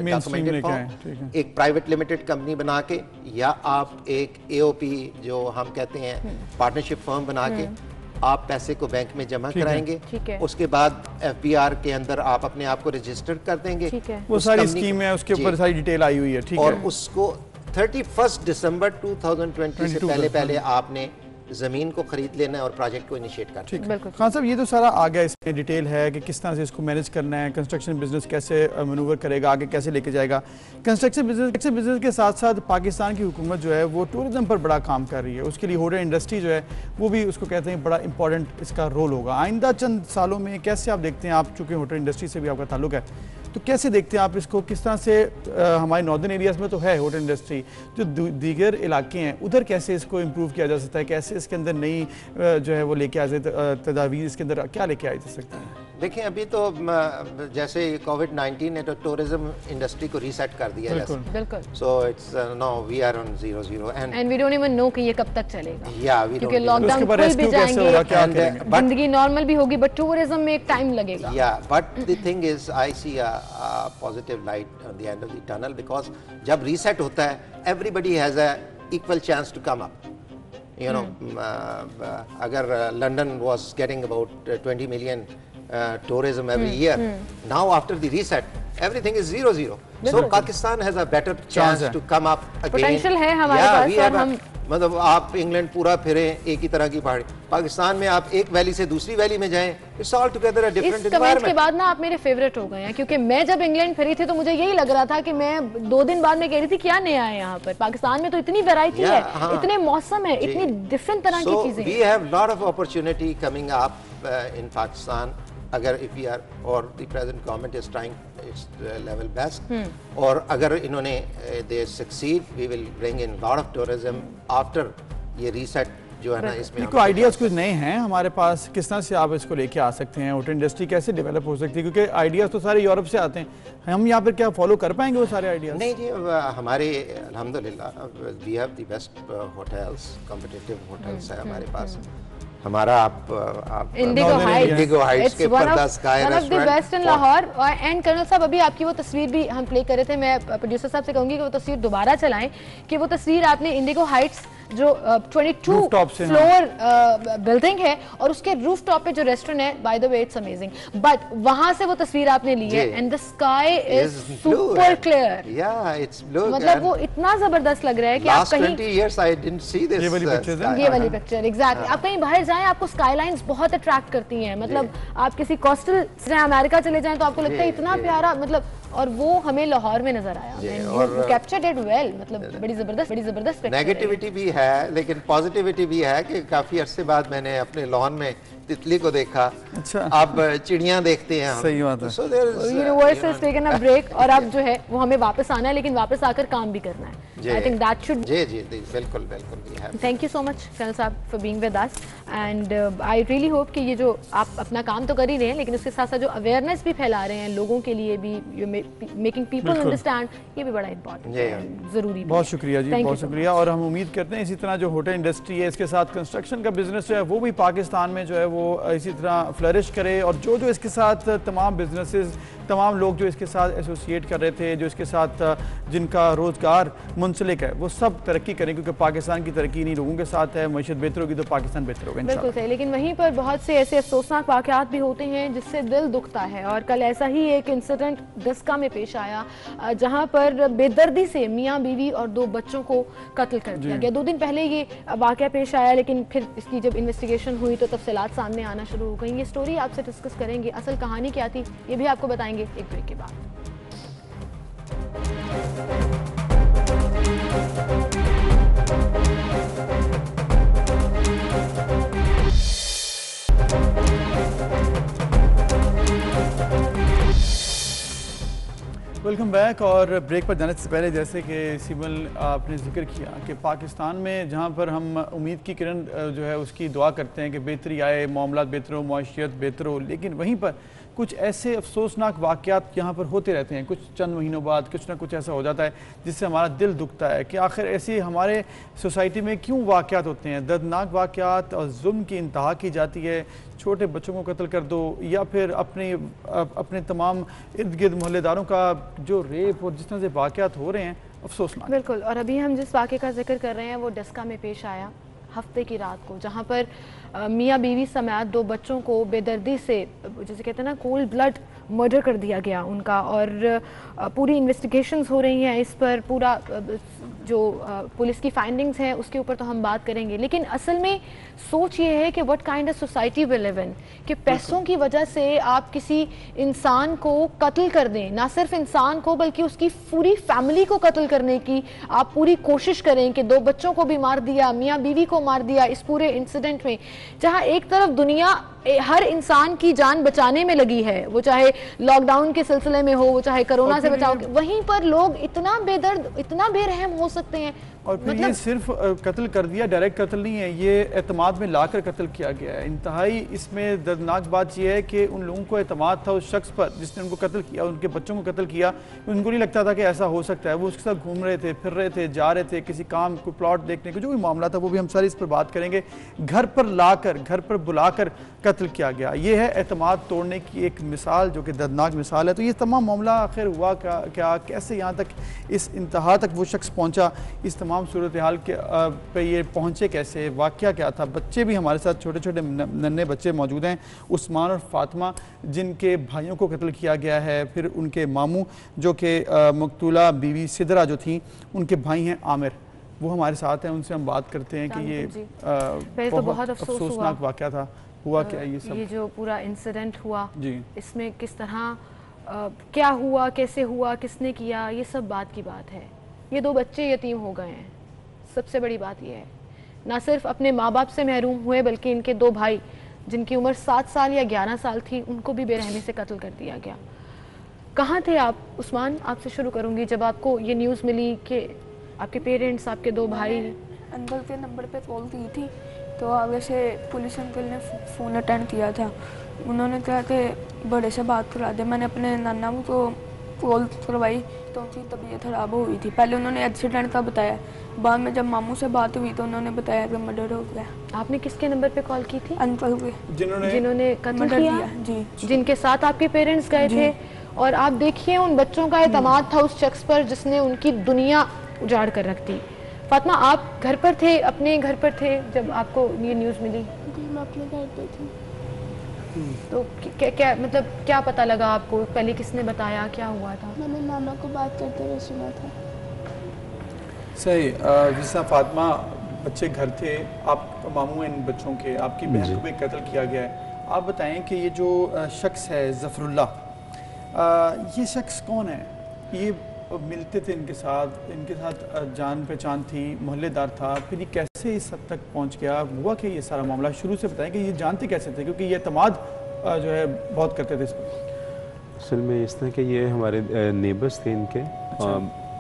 documented form. एक प्राइवेट लिमिटेड कंपनी बना के, या आप एक AOP जो हम कहते हैं पार्टनरशिप फर्म बना के आप पैसे को बैंक में जमा कराएंगे। उसके बाद FBR के अंदर आप अपने आप को रजिस्टर कर देंगे। वो सारी स्कीम है, उसके ऊपर सारी डिटेल आई हुई है, ठीक है। और उसको 31 दिसंबर 2020 से पहले आपने जमीन को खरीद लेना है और प्रोजेक्ट को इनिशिएट करना है। खान साहब, ये तो सारा आ गया, इसमें डिटेल है कि किस तरह से इसको मैनेज करना है, कंस्ट्रक्शन बिजनेस कैसे मैनूवर करेगा, आगे कैसे लेके जाएगा। कंस्ट्रक्शन बिजनेस के साथ साथ पाकिस्तान की हुकूमत जो है वो टूरिज्म पर बड़ा काम कर रही है। उसके लिए होटल इंडस्ट्री जो है वो भी उसको कहते हैं बड़ा इंपॉर्टेंट इसका रोल होगा आइंदा चंद सालों में। कैसे आप देखते हैं, आप चूँकि होटल इंडस्ट्री से भी आपका ताल्लुक है, तो कैसे देखते हैं आप इसको? किस तरह से हमारे नॉर्दर्न एरियाज़ में तो है होटल इंडस्ट्री, जो दीगर इलाके हैं उधर कैसे इसको इम्प्रूव किया जा सकता है? कैसे इसके अंदर नई जो है वो लेके आ जाए तदावीर, इसके अंदर क्या लेके आई जा सकता है? देखिए, अभी तो जैसे कोविड-19 ने तो टूरिज्म इंडस्ट्री को रीसेट कर दिया है। बिल्कुल। So it's no we are on 0-0 and we don't even know कि ये कब तक चलेगा। या वी क्योंकि लॉकडाउन खुल भी जाएंगे, जिंदगी नॉर्मल भी होगी, बट टूरिज्म में एक टाइम लगेगा। या but the thing is, I see a positive light on the end of the tunnel, because जब रीसेट होता है everybody has a equal chance to come up. you know, agar London was getting about 20 million tourism every year, now after the reset, everything is 0-0. So Pakistan has a better chance to come up again. Potential है हमारे पास और हम मतलब आप England पूरा फिरे एक ही तरह की पहाड़ी, पाकिस्तान में आप एक वैली से दूसरी वैली में जाएं, it's all together a different environment. इस कमेंट के बाद ना आप मेरे फेवरेट हो गए हैं, क्योंकि मैं जब इंग्लैंड फिरी थी तो मुझे यही लग रहा था कि मैं 2 दिन बाद में कह रही थी क्या नया है यहाँ पर। पाकिस्तान में तो इतनी वैरायटी है, इतने मौसम है, इतनी डिफरेंट तरह की चीजें। We have lot of opportunity coming up in Pakistan अगर इफ वी आर और the present government is trying its level best, और अगर इन्होंने they succeed we will bring in lot of tourism after ये रीसेट जो है ना। इसमें देखो आइडियाज़ कुछ नए हैं हमारे पास, किस तरह से आप इसको लेके आ सकते हैं, होटल इंडस्ट्री कैसे डेवलप हो सकती है, क्योंकि आइडियाज़ तो सारे यूरोप से आते हैं, हम यहाँ पर क्या फॉलो कर पाएंगे वो सारे आइडियाज़? नहीं जी, हमारे अल्हम्दुलिल्लाह we have the best hotels, competitive hotels है हमारे पास। हमारा आप इंडिगो हाइट्स के पर्दा sky restaurant best in Lahore. And colonel साहब अभी आपकी वो तस्वीर भी हम प्ले कर रहे थे, मैं प्रोड्यूसर साहब से कहूंगी कि वो तस्वीर दोबारा चलाएं, कि वो तस्वीर आपने इंडिगो हाइट्स जो 22 फ्लोर बिल्डिंग है और उसके रूफ टॉप पे जो रेस्टोरेंट है, by the way it's amazing, but वहां से वो तस्वीर आपने ली है and the sky is super clear. या इट्स ब्लू, मतलब वो इतना जबरदस्त लग रहा है कि आप कहीं 20 years I didn't see this, ये वाली पिक्चर एग्जैक्टली, आप कहीं बाहर जाएं आपको स्काईलाइंस बहुत अट्रैक्ट करती हैं। मतलब आप किसी कोस्टल से अमेरिका चले जाएं तो आपको लगता है इतना प्यारा, मतलब, और वो हमें लाहौर में नजर आया और कैप्चर्ड इट वेल। मतलब बड़ी जबरदस्त नेगेटिविटी भी है लेकिन पॉजिटिविटी भी है कि काफी अरसे बाद मैंने अपने लॉन में तितली को देखा। अच्छा, अब चिड़ियां देखते हैं हम। सही बात है। Universe has taken a break और अब जो है वो हमें वापस आना है, लेकिन वापस आकर काम भी करना है। आई थिंक दैट शुड जी बिल्कुल thank you so much colonel साहब for being with us and I really hope कि ये जो आप अपना काम तो कर ही रहे हैं, लेकिन उसके साथ साथ जो अवेयरनेस भी फैला रहे हैं लोगों के लिए भी, मेकिंग पीपल अंडरस्टैंड, ये भी बड़ा इंपॉर्टेंट है, जरूरी। बहुत शुक्रिया जी, बहुत शुक्रिया। और हम उम्मीद करते हैं इसी तरह जो होटल इंडस्ट्री है, इसके साथ कंस्ट्रक्शन का बिजनेस जो है वो भी पाकिस्तान में जो है वो इसी तरह फ्लरिश करे, और जो इसके साथ तमाम बिजनेसेस, तमाम लोग जो इसके साथ एसोसिएट कर रहे थे, जो इसके साथ जिनका रोज़गार मुंसलिक है, वो सब तरक्की करें, क्योंकि पाकिस्तान की तरक्की नहीं लोगों के साथ है। मैशत बेहतर होगी तो पाकिस्तान बेहतर होगा बिल्कुल सही। लेकिन वहीं पर बहुत से ऐसे अफसोसनाक वाक़यात भी होते हैं जिससे दिल दुखता है, और कल ऐसा ही एक इंसिडेंट दस्का में पेश आया जहां पर बेदर्दी से मियाँ बीवी और 2 बच्चों को कत्ल कर दिया गया। 2 दिन पहले ये वाक़या पेश आया, लेकिन फिर इसकी जब इन्वेस्टिगेशन हुई तो तफसीलात सामने आना शुरू हो गई। ये स्टोरी आपसे डिस्कस करेंगे, असल कहानी क्या थी ये भी आपको बताएंगे एक ब्रेक के बाद। Welcome back. और ब्रेक पर जाने से पहले, जैसे कि सिमल आपने जिक्र किया कि पाकिस्तान में जहां पर हम उम्मीद की किरण जो है उसकी दुआ करते हैं कि बेहतरी आए, मामलात बेहतर हो, माशियत बेहतर हो, लेकिन वहीं पर कुछ ऐसे अफसोसनाक वाक़यात यहाँ पर होते रहते हैं। कुछ चंद महीनों बाद कुछ ना कुछ ऐसा हो जाता है जिससे हमारा दिल दुखता है कि आखिर ऐसी हमारे सोसाइटी में क्यों वाक़यात होते हैं, दर्दनाक वाक़यात, और जुल्म की इंतहा की जाती है। छोटे बच्चों को कत्ल कर दो, या फिर अपने तमाम इर्द गिर्द मोहल्लेदारों का जो रेप और जिस तरह से वाक़यात हो रहे हैं, अफसोसनाक। बिल्कुल। और अभी हम जिस वाक़े का जिक्र कर रहे हैं वो डस्का में पेश आया हफ्ते की रात को, जहाँ पर मियाँ बीवी समेत 2 बच्चों को बेदर्दी से, जैसे कहते हैं ना, कोल्ड ब्लड मर्डर कर दिया गया उनका। और पूरी इन्वेस्टिगेशंस हो रही हैं इस पर, पूरा जो पुलिस की फाइंडिंग्स हैं उसके ऊपर तो हम बात करेंगे, लेकिन असल में सोच ये है कि what kind of society we live in, कि पैसों की वजह से आप किसी इंसान को कत्ल कर दें, ना सिर्फ इंसान को बल्कि उसकी पूरी फैमिली को कत्ल करने की आप पूरी कोशिश करें कि 2 बच्चों को भी मार दिया, मियाँ बीवी को मार दिया इस पूरे इंसिडेंट में, जहां एक तरफ दुनिया हर इंसान की जान बचाने में लगी है, वो चाहे लॉकडाउन के सिलसिले में हो, वो चाहे कोरोना से बचाव, वहीं पर लोग इतना बेदर्द, इतना बेरहम हो सकते हैं। और फिर ये सिर्फ कत्ल कर दिया, डायरेक्ट कत्ल नहीं है, ये एतमाद में लाकर कत्ल किया गया है। इंतहाई इसमें दर्दनाक बात यह है कि उन लोगों को एतमाद था उस शख्स पर जिसने उनको कत्ल किया, उनके बच्चों को कत्ल किया। उनको नहीं लगता था कि ऐसा हो सकता है। वो उसके साथ घूम रहे थे, फिर रहे थे, जा रहे थे किसी काम को, प्लॉट देखने को, जो भी मामला था वो भी हम सारी इस पर बात करेंगे। घर पर लाकर, घर पर बुलाकर कत्ल किया गया। ये है एतमाद तोड़ने की एक मिसाल जो कि दर्दनाक मिसाल है। तो ये तमाम मामला आखिर हुआ क्या, कैसे यहाँ तक इस इंतहा तक वो शख्स पहुँचा, इस तमाम सूरत हाल के पे ये पहुँचे कैसे, वाक़या क्या था। बच्चे भी हमारे साथ छोटे छोटे नन्हे बच्चे मौजूद हैं, उस्मान और फातिमा जिनके भाइयों को कत्ल किया गया है, फिर उनके मामू जो कि मकतूला बीवी सिदरा जो थी उनके भाई हैं आमिर, वो हमारे साथ हैं, उनसे हम बात करते हैं कि ये तो बहुत अफसोसनाक वाक़या था। हुआ क्या ये सब, ये जो पूरा इंसिडेंट हुआ जी, इसमें किस तरह क्या हुआ, कैसे हुआ, किसने किया, ये सब बात की बात है। ये 2 बच्चे यतीम हो गए हैं, सबसे बड़ी बात ये है। ना सिर्फ अपने माँ बाप से महरूम हुए बल्कि इनके 2 भाई जिनकी उम्र 7 साल या 11 साल थी उनको भी बेरहमी से कत्ल कर दिया गया। कहाँ थे आप उस्मान? आपसे शुरू करूँगी। जब आपको ये न्यूज़ मिली कि आपके पेरेंट्स, आपके 2 भाई, अंकल के नंबर पे कॉल की थी तो आगे से पुलिस अंकल ने फ़ोन अटेंड किया था। उन्होंने कहा कि बड़े से बात करा दे। मैंने अपने नाना को कॉल करवाई तो उनकी तबीयत ख़राब हो गई थी। पहले उन्होंने एक्सीडेंट का बताया, बाद में जब मामू से बात हुई तो उन्होंने बताया कि मर्डर हो गया। आपने किसके नंबर पे कॉल की थी? अंकल के, जिन्होंने कत्ल किया, जी, जिनके साथ आपके पेरेंट्स गए थे। और आप देखिए उन बच्चों का एतमाद था उस शख्स पर जिसने उनकी दुनिया उजाड़ कर रख दी। फातिमा, आप घर पर थे, अपने घर पर थे जब आपको ये न्यूज़ मिली? मैं अपने घर पे थी। तो क्या मतलब क्या पता लगा आपको? पहले किसने बताया, क्या हुआ था? मैंने नाना को बात करते हुए सुना था। सही। जिस तरह फातिमा, बच्चे घर थे, आप मामू हैं इन बच्चों के, आपकी बहन को भी कत्ल किया गया है। आप बताएं कि ये जो शख्स है ज़फ़रुल्लाह, ये शख्स कौन है? ये मिलते थे इनके साथ जान पहचान थी, मोहल्लेदार था, फिर ये कैसे इस हद तक पहुंच गया? हुआ कि ये सारा मामला शुरू से बताएं कि ये जानते कैसे थे, क्योंकि ये तमाद जो है बहुत करते थे इस पर। असल में इस तरह के ये हमारे नेबर्स थे इनके।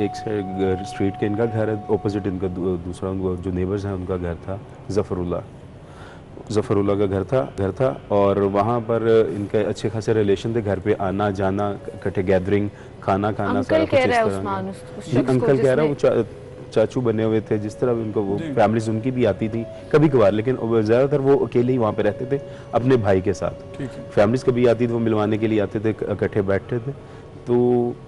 एक साइड स्ट्रीट के इनका घर है, ऑपोजिट इनका दूसरा जो नेबर्स हैं उनका घर था। ज़फ़रुल्लाह का घर था और वहाँ पर इनके अच्छे खासे रिलेशन थे। घर पे आना जाना, इकट्ठे गैदरिंग, खाना खाना, सारा कुछ इस तरह। अंकल कह रहा है वो चाचू बने हुए थे, जिस तरह उनको वो फैमिलीज उनकी भी आती थी कभी कभार, लेकिन ज़्यादातर वो अकेले ही वहाँ पे रहते थे अपने भाई के साथ। फैमिलीज कभी आती थी, वो मिलवाने के लिए आते थे, इकट्ठे बैठते थे। तो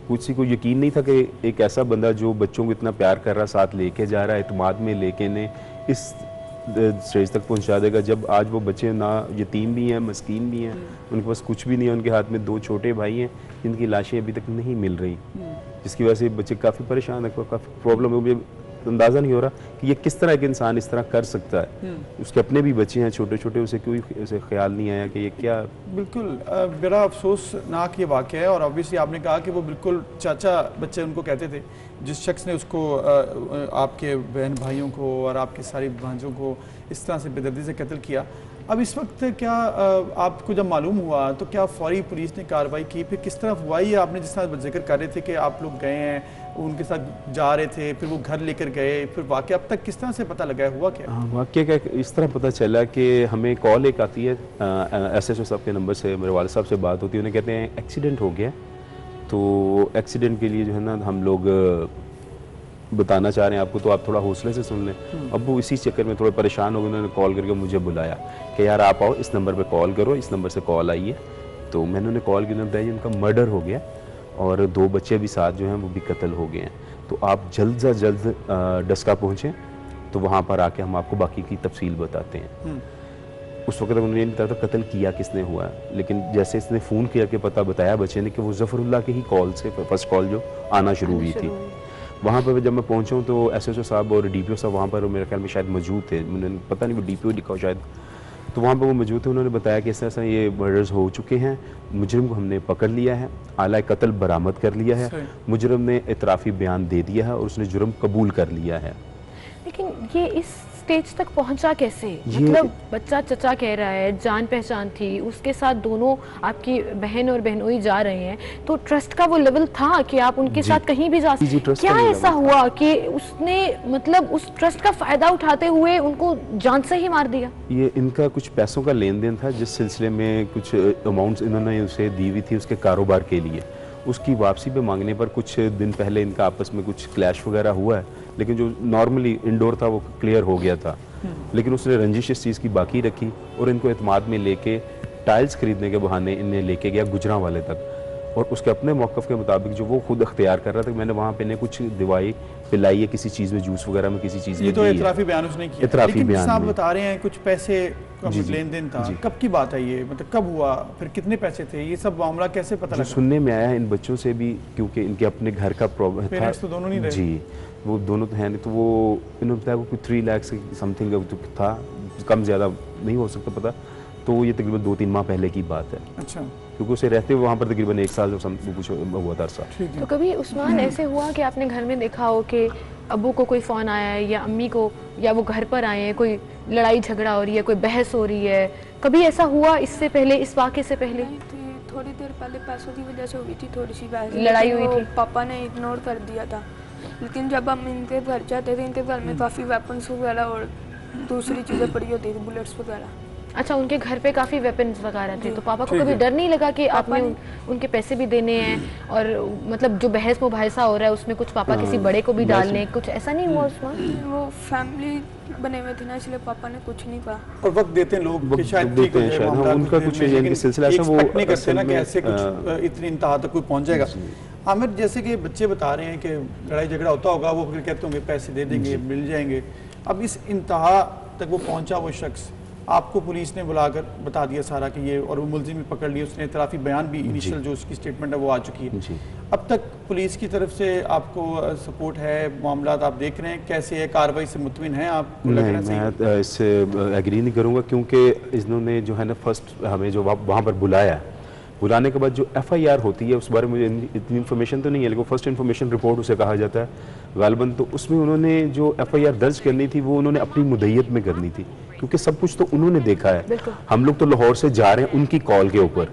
किसी को यकीन नहीं था कि एक ऐसा बंदा जो बच्चों को इतना प्यार कर रहा, साथ लेके जा रहा है, एतमाद में लेके ने इस स्टेज तक पहुंचा देगा। जब आज वो बच्चे ना यतीम भी हैं, मस्कीन भी हैं, उनके पास कुछ भी नहीं है, उनके हाथ में 2 छोटे भाई हैं जिनकी लाशें अभी तक नहीं मिल रही, जिसकी वजह से बच्चे काफ़ी परेशान है, काफ़ी प्रॉब्लम है। मुझे अंदाज़ा नहीं हो रहा कि ये किस तरह के इंसान इस तरह कर सकता है। उसके अपने भी बच्चे हैं छोटे छोटे, उसे कोई उसे ख्याल नहीं आया कि ये क्या। बिल्कुल बड़ा अफसोसनाक ये वाक़या है। और ऑब्वियसली आपने कहा कि वो बिल्कुल चाचा बच्चे उनको कहते थे, जिस शख्स ने उसको आपके बहन भाइयों को और आपके सारी भांजों को इस तरह से बेदर्दी से कत्ल किया। अब इस वक्त क्या आपको जब मालूम हुआ तो क्या फौरी पुलिस ने कार्रवाई की? फिर किस तरह हुआ? ये आपने जिस तरह जिक्र कर रहे थे कि आप लोग गए हैं, उनके साथ जा रहे थे, फिर वो घर लेकर गए, फिर वाक़या अब तक किस तरह से पता लगा, हुआ क्या? हाँ, वाक़या का इस तरह पता चला कि हमें कॉल एक आती है SHO साहब के नंबर से, मेरे वालिद साहब से बात होती है, उन्हें कहते हैं एक्सीडेंट हो गया। तो एक्सीडेंट के लिए जो है ना हम लोग बताना चाह रहे हैं आपको, तो आप थोड़ा हौसले से सुन लें। अब वो इसी चक्कर में थोड़े परेशान हो गए, उन्होंने कॉल करके मुझे बुलाया कि यार आप आओ, इस नंबर पे कॉल करो, इस नंबर से कॉल आई है। तो मैंने उन्हें कॉल की, उन्होंने बताया उनका मर्डर हो गया और 2 बच्चे भी साथ जो हैं वो भी कत्ल हो गए हैं। तो आप जल्द से जल्द डस्का पहुँचें, तो वहाँ पर आके हम आपको बाकी की तफसील बताते हैं। उस वक्त उन्होंने नहीं पता कत्ल किया किसने हुआ है, लेकिन जैसे इसने फ़ोन किया कि पता बताया बच्चे ने कि वो ज़फ़रुल्लाह के ही कॉल से फर्स्ट कॉल जो आना शुरू हुई थी। वहाँ पर जब मैं पहुँचा हूँ तो SHO साहब और DPO साहब वहाँ पर मेरे ख्याल में शायद मौजूद थे, उन्होंने पता नहीं वो DPO लिखा हो शायद, तो वहाँ पर वो मौजूद थे। उन्होंने बताया कि ऐसा ये मर्डर्स हो चुके हैं, मुजरिम को हमने पकड़ लिया है, आला कत्ल बरामद कर लिया है, मुजरिम ने इतराफ़ी बयान दे दिया है और उसने जुर्म कबूल कर लिया है। लेकिन ये इस स्टेज तक पहुंचा कैसे? मतलब बच्चा चचा कह रहा है, जान पहचान थी, उसके साथ दोनों आपकी बहन और बहनोई जा रहे हैं, तो ट्रस्ट का वो लेवल था कि आप उनके साथ कहीं भी जा सकते। क्या ऐसा हुआ कि उसने मतलब उस ट्रस्ट का फायदा उठाते हुए उनको जान से ही मार दिया? ये इनका कुछ पैसों का लेन देन था, जिस सिलसिले में कुछ अमाउंट्स इन्होंने उसे दी हुई थी उसके कारोबार के लिए। उसकी वापसी पे मांगने पर कुछ दिन पहले इनका आपस में कुछ क्लैश वगैरह हुआ है, लेकिन जो नॉर्मली इंडोर था वो क्लियर हो गया था। लेकिन उसने रंजिश इस चीज़ की बाकी रखी और इनको एतमाद में लेके टाइल्स खरीदने के बहाने इन्हें लेके गया गुजरांवाले तक, और उसके अपने मौक़िफ़ के मुताबिक जो वो खुद अख्तियार कर रहा था कि मैंने वहाँ पे इन्हें कुछ दवाई पिलाई है, किसी चीज़ में, जूस वगैरह में किसी चीज़ में। ये तो इतराफ़ी बयान उसने किया, इतराफ़ी बयान आप बता रहे हैं कुछ पैसे का लेन देन था, कब की बात है ये, मतलब कब हुआ, फिर कितने पैसे थे, ये सब मामला कैसे पता लगा? सुनने में आया है इन बच्चों से भी, क्योंकि इनके अपने घर का प्रॉब्लम था। पेरेंट्स तो दोनों नहीं रहे? जी, वो दोनों तो हैं, तो वो इन्होंने बताया वो कोई 3 लाख से समथिंग था, कम ज़्यादा नहीं हो सकता पता, तो ये तकरीबन 2-3 माह पहले की बात है। अच्छा। क्योंकि उसे रहते हुए वहाँ पर तकरीबन 1 साल कुछ हुआ था अरसा। तो कभी उस्मान ऐसे हुआ कि आपने घर में देखा हो कि अबू को कोई फ़ोन आया है या अम्मी को, या वो घर पर आए हैं, कोई लड़ाई झगड़ा हो रही है, कोई बहस हो रही है, कभी ऐसा हुआ इससे पहले, इस वाक़े से पहले? थोड़ी देर पहले पैसों की वजह से हुई थी, थोड़ी सी बहस, लड़ाई हुई थी, पापा ने इग्नोर कर दिया था। लेकिन जब हम इनके घर जाते थे, इनके घर में काफ़ी वेपन्स वगैरह और दूसरी चीज़ें पड़ी होती थी, बुलेट्स वगैरह। अच्छा, उनके घर पे काफ़ी वेपन्स वगैरह थे, तो पापा को कभी डर नहीं लगा कि आपने उनके पैसे भी देने हैं, और मतलब जो बहस मुबाहिसा हो रहा है उसमें कुछ पापा किसी बड़े को भी डाल लें, कुछ ऐसा नहीं हुआ उस्मान? वो फैमिली बने हुए थे ना, इसलिए पापा ने कुछ नहीं कहा। और वक्त देते हैं लोग कि शायद ठीक हो जाए, उनका कुछ सिलसिला ऐसा वो नहीं करते ना कि ऐसे कुछ इतनी इंतहा तक कोई पहुंच जाएगा। आमिर, जैसे कि बच्चे बता रहे हैं कि लड़ाई झगड़ा होता होगा, वो फिर कहते होंगे पैसे दे देंगे, मिल जाएंगे, अब इस इंतहा तक वो पहुंचा वो शख्स, आपको पुलिस ने बुलाकर बता दिया सारा कि ये, और वो मुलजिम भी पकड़ लिए, उसने इतराफ़ी बयान भी, इनिशियल जो उसकी स्टेटमेंट है वो आ चुकी है। अब तक पुलिस की तरफ से आपको सपोर्ट है, मामला आप देख रहे हैं कैसे है, कार्रवाई से मुतमिन है आप? नहीं, मैं इससे एग्री नहीं करूँगा, क्योंकि इन्होंने जो है ना फर्स्ट हमें जो वहाँ पर बुलाया, बुलाने के बाद जो FIR होती है उस बारे में मुझे इतनी इन्फॉर्मेशन तो नहीं है, लेकिन फर्स्ट इन्फॉर्मेशन रिपोर्ट उसे कहा जाता है गालिबन, तो उसमें उन्होंने जो FIR दर्ज करनी थी वो उन्होंने अपनी मुद्दईयत में करनी थी, क्योंकि सब कुछ तो उन्होंने देखा है। हम लोग तो लाहौर से जा रहे हैं उनकी कॉल के ऊपर,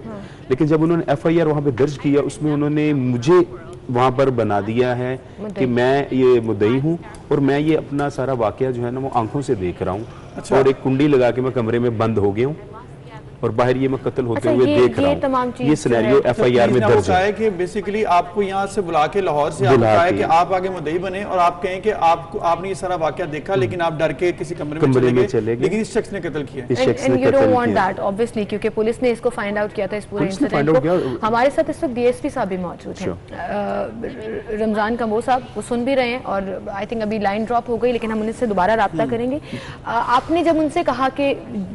लेकिन जब उन्होंने FIR वहाँ पे दर्ज किया उसमें उन्होंने मुझे वहाँ पर बना दिया है कि मैं ये मुद्दई हूँ और मैं ये अपना सारा वाकया जो है ना वो आंखों से देख रहा हूँ। अच्छा। और एक कुंडी लगा के मैं कमरे में बंद हो गया हूँ और बाहर ये मैं कत्ल होते हुए देख रहा हूँ। ये सिनेरियो FIR में दर्ज है कि बेसिकली आपको यहाँ से बुला के लाहौर से आपको कहा है कि आप आगे मुद्दई बने और आप कहें कि आपने ये सारा वाकया देखा, लेकिन आप डर के किसी कमरे में चले गए, लेकिन इस शख्स ने कत्ल किया। And you don't want that obviously, क्योंकि पुलिस ने इसको फाइंड आउट किया था, इस पूरे इंसिडेंट को। हमारे साथ इस वक्त DSP साहब भी मौजूद हैं, रमजान कमो साहब, वो सुन भी रहे हैं, और आई थिंक अभी लाइन ड्रॉप हो गई, लेकिन हम उनसे दोबारा राब्ता करेंगे। आपने जब उनसे कहा कि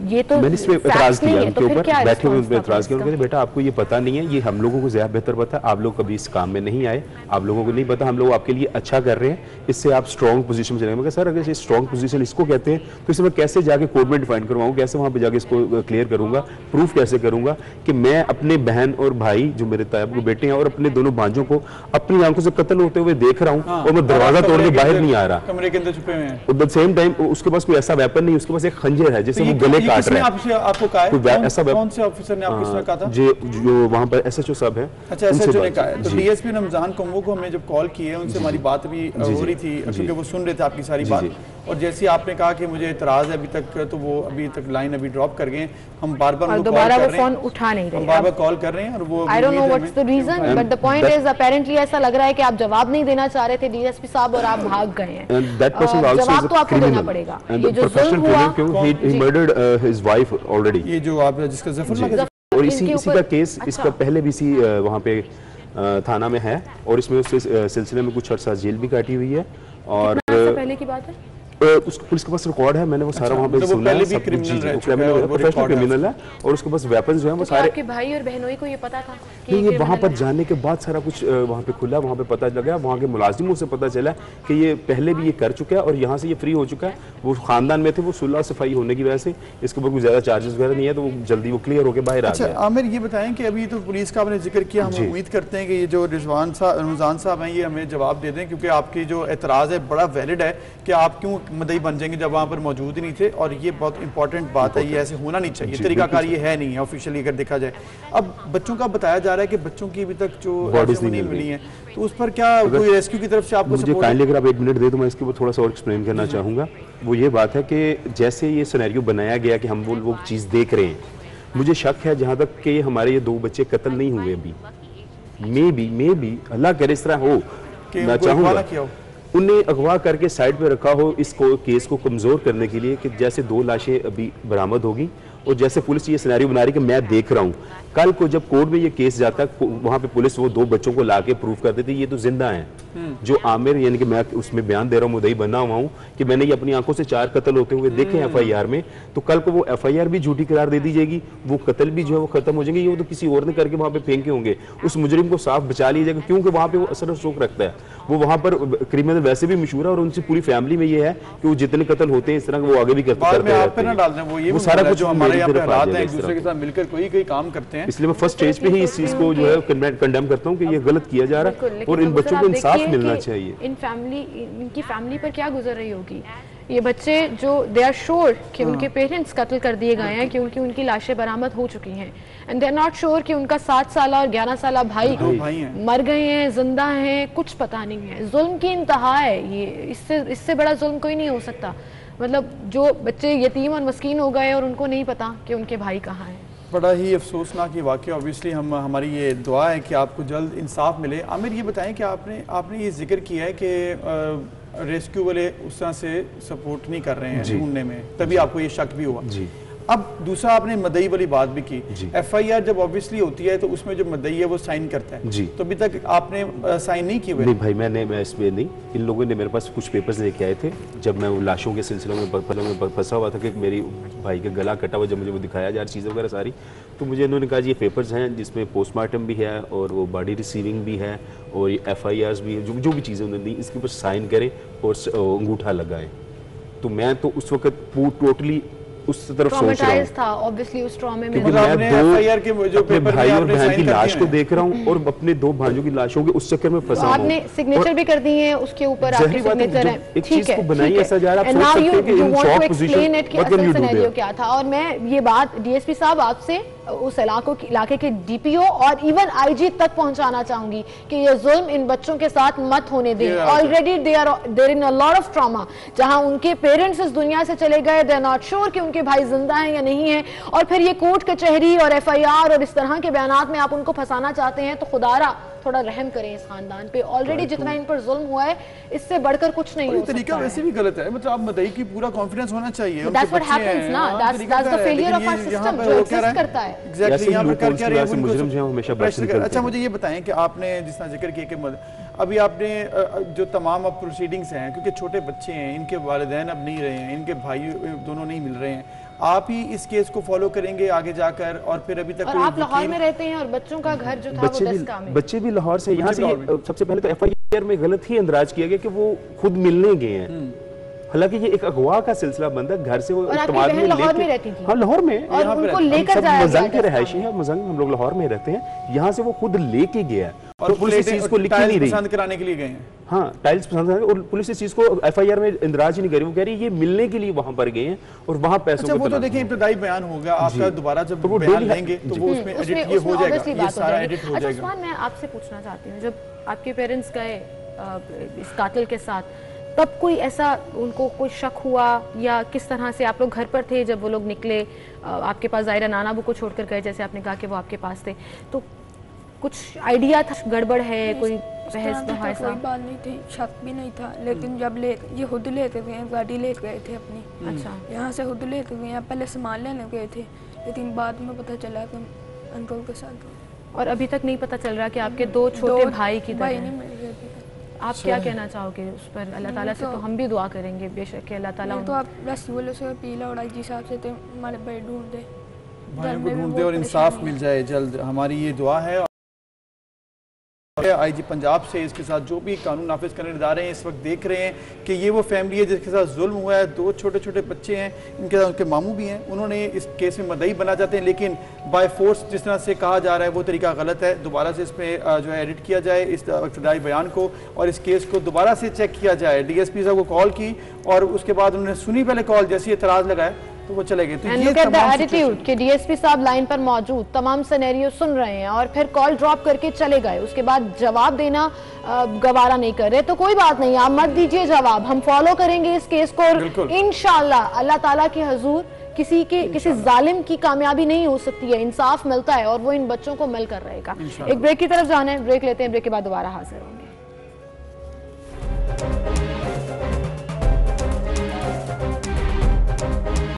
ये तो फैक्ट नहीं है, तो फिर क्या बैठे हुए उनपे एतराज किया, उन्होंने बेटा आपको ये पता नहीं है, ये हम लोगों को ज़्यादा बेहतर पता है, आप लोग कभी इस काम में नहीं आए, आप लोगों को नहीं पता, हम लोग आपके लिए अच्छा कर रहे हैं, इससे आप स्ट्रॉन्ग पोजीशन में चलेंगे। मैं कहा सर अगर ये स्ट्रॉन्ग पोजीशन इसको कहते हैं तो इसे मैं कैसे जाके कोर्ट में डिफाइन करवाऊँ, कैसे वहाँ पे जाके इसको क्लियर करूँगा, प्रूफ कैसे करूँगा कि मैं अपने बहन और भाई जो मेरे तायब के बेटे हैं और अपने दोनों भांजों को अपनी आंखों से कत्ल होते हुए देख रहा हूँ और मैं दरवाजा तोड़ के बाहर नहीं आ रहा, कमरे के अंदर छुपे हुए हैं। एट द सेम टाइम उसके पास कोई ऐसा वेपन नहीं, उसके पास एक खंजर है जिससे वो गले काट रहा है। आपको कहा है ऐसा कौन से ऑफिसर ने आपको इसमें कहा था? जो वहाँ पर SHO साहब है। अच्छा, SHO ने कहा है। तो DSP रमजान कम्बो को हमने जब कॉल की है उनसे हमारी बात भी हो रही थी, क्योंकि वो सुन रहे थे आपकी सारी बात, और जैसे आपने कहा कि मुझे इतराज है अभी तक, तो वो अभी तक लाइन अभी ड्रॉप कर गए, हम बार-बार दोबारा वो फोन उठा नहीं रहे, बार-बार कॉल कर रहे हैं, और वो I don't know what's the reason, but the point is apparently ऐसा लग रहा है कि आप जवाब नहीं देना चाह रहे थे DSP साहब और आप भाग गए हैं। जवाब तो आपको देना पड़ेगा। ये जो जुल्म हुआ, he murdered his wife already, ये जो आप जिसका जफर, और इसी का केस इसका पहले भी इसी वहाँ पे थाना में है, और इसमें उससे सिलसिले में कुछ अर्सा जेल भी काटी हुई है। और पहले की बात है, उसको पुलिस के पास रिकॉर्ड है, मैंने वो सारा वहाँ पे सुना है, प्रोफेशनल क्रिमिनल है, और उसके पास वेपन जो है वो सारे। आपके भाई और बहनोई को ये पता था कि ये वहाँ पर जाने के बाद सारा कुछ वहाँ पे खुला, वहाँ पे पता लगा, वहाँ के मुलाजिमों से पता चला कि ये पहले भी ये कर चुका है और यहाँ से ये फ्री हो चुका है। वो खानदान में थे, वो सुलह सफाई होने की वजह से इसके ऊपर कुछ ज्यादा चार्जेस वगैरह नहीं है, तो वो जल्दी वो क्लियर होकर बाहर आ गया। अच्छा आमिर, ये बताएं कि अभी तो पुलिस का आपने जिक्र किया, हम उम्मीद करते हैं कि ये जो रमजान साहब हैं ये हमें जवाब दे दें, क्योंकि आपकी जो एतराज़ है बड़ा वैलिड है कि आप क्यों मुद्दई बन जाएंगे जब वहाँ पर मौजूद ही नहीं थे, और ये बहुत इंपॉर्टेंट बात है, ये ऐसे होना नहीं चाहिए, तरीकाकार ये है नहीं है ऑफिशियली अगर देखा जाए। अब बच्चों का बताया जा रहा है कि बच्चों की अभी तक जो बॉडीज नहीं मिली है, तो उस पर क्या कोई रेस्क्यू की तरफ से आपको मुझे काइंडली अगर आप 1 मिनट दे तो मैं इसके ऊपर थोड़ा सा और एक्सप्लेन करना चाहूँगा। वो ये बात है कि जैसे ये सिनेरियो बनाया गया कि हम वो चीज़ देख रहे हैं, मुझे शक है जहाँ तक कि हमारे ये 2 बच्चे कत्ल नहीं हुए अभी, मे बी अल्लाह करे इस तरह हो, मैं चाहूँगा उन्हें अगवा करके साइड पे रखा हो इस केस को कमज़ोर करने के लिए कि जैसे 2 लाशें अभी बरामद होगी और जैसे पुलिस ये सिनेरियो बना रही कि मैं देख रहा हूँ, कल को जब कोर्ट में ये केस जाता है वहाँ पे पुलिस वो 2 बच्चों को लाके प्रूव कर देती ये तो जिंदा हैं। जो आमिर यानी कि मैं उसमें बयान दे रहा हूँ, मुद्दई बना हुआ हूँ कि मैंने ये अपनी आंखों से 4 कत्ल होते हुए देखे FIR में, तो कल को वो FIR भी झूठी करार दे दी जाएगी, वो कत्ल भी जो है वो खत्म हो जाएंगे, ये तो किसी और ने करके वहाँ पे फेंके होंगे, उस मुजरिम को साफ बचा लिया जाएगा क्योंकि वहाँ पे वो असर शौक रखता है, वो वहाँ पर क्रिमिनल वैसे भी मशहूर है और उनसे पूरी फैमिली में ये है कि वो जितने कत्ल होते हैं इस तरह वो आगे भी करते हैं, वो सारा कुछ हमारे यहाँ पे दूसरे के साथ मिलकर कोई काम करते हैं। इसलिए मैं फर्स्ट स्टेज पे ही इस चीज को जो है कंडेम करता हूँ कि ये गलत किया जा रहा है और इन बच्चों को इंसाफ मिलना चाहिए। इनकी फैमिली पर क्या गुजर रही होगी ये बच्चे जो दे आर श्योर कि उनके पेरेंट्स कत्ल कर दिए गए हैं क्योंकि उनकी लाशें बरामद हो चुकी हैं and they are not sure कि उनका 7 साल और 11 साल भाई मर गए हैं, जिंदा हैं, कुछ पता नहीं है। जुल्म की इंतहा है ये, इससे बड़ा जुल्म कोई नहीं हो सकता। मतलब जो बच्चे यतीम और मस्कीन हो गए और उनको नहीं पता कि उनके भाई कहाँ हैं। बड़ा ही अफसोसनाक ये वाक़या। ऑब्वियसली हमारी ये दुआ है कि आपको जल्द इंसाफ मिले। आमिर ये बताएं कि आपने ये जिक्र किया है कि रेस्क्यू वाले उस तरह से सपोर्ट नहीं कर रहे हैं ढूंढने में, तभी आपको ये शक भी हुआ। अब दूसरा आपने मदई वाली बात भी की, FIR जब ऑब्वियसली होती है तो उसमें जो मदई है वो साइन करता है, तो अभी तक आपने साइन नहीं किए हुए? नहीं भाई, मैं इसमें नहीं, इन लोगों ने मेरे पास कुछ पेपर्स लेके आए थे जब मैं वो लाशों के सिलसिले में फंसा हुआ था कि मेरी भाई का गला कटा हुआ, जब मुझे वो दिखाया जा रही चीज़ें वगैरह सारी, तो मुझे इन्होंने कहा ये पेपर्स हैं जिसमें पोस्टमार्टम भी है और वो बॉडी रिसीविंग भी है और ये FIRs भी है, जो भी चीज़ें उन्होंने दी इसके ऊपर साइन करें और अंगूठा लगाएं। तो मैं तो उस वक्त टोटली उस तरफ सोच रहा हूँ था ऑब्वियसली उस ट्रॉमे में। आपने FIR के जो पेपर भाई और बहन की लाश को देख रहा हूँ और अपने 2 भाइयों की लाशों के उस चक्कर में फंसा हूँ। आपने सिग्नेचर भी कर दी है उसके ऊपर, आपके सिग्नेचर है, एक चीज को बनाई ऐसा जा रहा है, आप सोच सकते हैं कि इन शॉक पोजीशन असल सिनेरियो क्या था। और मैं ये बात DSP साहब आपसे उस इलाके के DPO और इवन IG तक पहुंचाना चाहूंगी कि ये जुल्म इन बच्चों के साथ मत होने दें। Already there in a lot of trauma, जहां उनके पेरेंट्स इस दुनिया से चले गए, दे आर नॉट श्योर कि उनके भाई जिंदा हैं या नहीं है, और फिर ये कोर्ट कचहरी और FIR और इस तरह के बयानात में आप उनको फंसाना चाहते हैं, तो खुदारा थोड़ा रहम करें इस खानदान पे। ऑलरेडी जितना इन पर जुल्म हुआ है इससे बढ़कर कुछ नहीं हो सकता। तरीका वैसे भी गलत है, मतलब आप मदई की पूरा कॉन्फिडेंस होना चाहिए। That's what happens ना, that's the failure of our system जो exist करता है। Exactly, यहाँ पर कर क्या रहे हैं। अच्छा मुझे ये बताएं कि आपने जिस तरह जिक्र किया कि अभी आपने जो तमाम अब प्रोसीडिंग्स हैं, क्योंकि छोटे बच्चे हैं, इनके वालिदैन अब नहीं रहे हैं, इनके भाई दोनों नहीं मिल रहे हैं, आप ही इस केस को फॉलो करेंगे आगे जाकर? और फिर अभी तक और आप लाहौर में रहते हैं और बच्चों का घर जो था वो 10 का में। बच्चे भी लाहौर से, यहाँ से सबसे पहले तो FIR में गलत ही अंदराज किया गया कि वो खुद मिलने गए हैं, हालांकि ये एक अगवा का सिलसिला बंद है। घर से वो लाहौर में रहती थी। हाँ लाहौर में, और उनको लेकर जाया मजंग के रहायशी है, मजंग हम लोग लाहौर में रहते हैं, यहाँ से वो खुद लेके गया और पुलिस इस चीज को लिख नहीं रही, पसंद कराने के लिए गए हैं। हाँ टाइल्स पसंद कराने, और पुलिस इस चीज को FIR में इंदराज ही नहीं करी, वो कह रही है ये मिलने के लिए वहां पर गए हैं और वहां पैसों अच्छा, वो तो देखिए इब्तदाई बयान होगा आपका, दोबारा जब वो बयान लेंगे तो वो उसमें एडिट ये हो जाएगा, ये सारा एडिट हो जाएगा। अच्छा उस्मान, मैं आपसे पूछना चाहती हूँ, जब आपके पेरेंट्स गए इस कातिल के साथ, तब कोई ऐसा उनको कोई शक हुआ या किस तरह से आप लोग घर पर थे जब वो लोग निकले? आपके पास ज़ाहिर नाना अबू को छोड़कर गए, जैसे आपने कहा कि वो आपके पास थे, तो कुछ आइडिया था गड़बड़ है, कोई बहस कोई बात नहीं थी, शक भी नहीं था, लेकिन जब ये खुद लेते गए, गाड़ी ले गए थे अपनी, अच्छा यहाँ से खुद लेते गए, पहले सामान लेने गए थे, लेकिन बाद में पता चला कि अंकल के साथ। और अभी तक नहीं पता चल रहा कि आपके 2 छोटे भाई किधर हैं? आप क्या कहना चाहोगे उस पर? अल्लाह ताला से तो हम भी दुआ करेंगे बेशक कि अल्लाह ताला तो आप रसूल से पीला और IG साहब से तो हमारे भाई ढूंढ दे, भाइयों को ढूंढ दे और इंसाफ मिल जाए जल्द, हमारी ये दुआ है। IG पंजाब से इसके साथ जो भी कानून नाफिज करने इदारे हैं इस वक्त देख रहे हैं कि ये वो फैमिली है जिसके साथ जुल्म हुआ है, 2 छोटे छोटे बच्चे हैं, इनके साथ उनके मामू भी हैं, उन्होंने इस केस में मदई बना जाते हैं, लेकिन बाय फोर्स जिस तरह से कहा जा रहा है वो तरीका गलत है। दोबारा से इसमें जो है एडिट किया जाए इस इब्तदाई बयान को और इस केस को दोबारा से चेक किया जाए। DSP साहब को कॉल की और उसके बाद उन्होंने सुनी पहले कॉल, जैसे एतराज़ लगाया तो वो चले गए। तो ये एटीट्यूड कि DSP साहब लाइन पर मौजूद, तमाम सिनेरियो सुन रहे हैं और फिर कॉल ड्रॉप करके चले गए, उसके बाद जवाब देना गवारा नहीं कर रहे, तो कोई बात नहीं, आप मत दीजिए जवाब, हम फॉलो करेंगे इस केस को और इंशाल्लाह अल्लाह ताला के हुजूर किसी जालिम की कामयाबी नहीं हो सकती है, इंसाफ मिलता है और वो इन बच्चों को मिल कर रहेगा। एक ब्रेक की तरफ जाना है, ब्रेक लेते हैं, ब्रेक के बाद दोबारा हाजिर होंगे।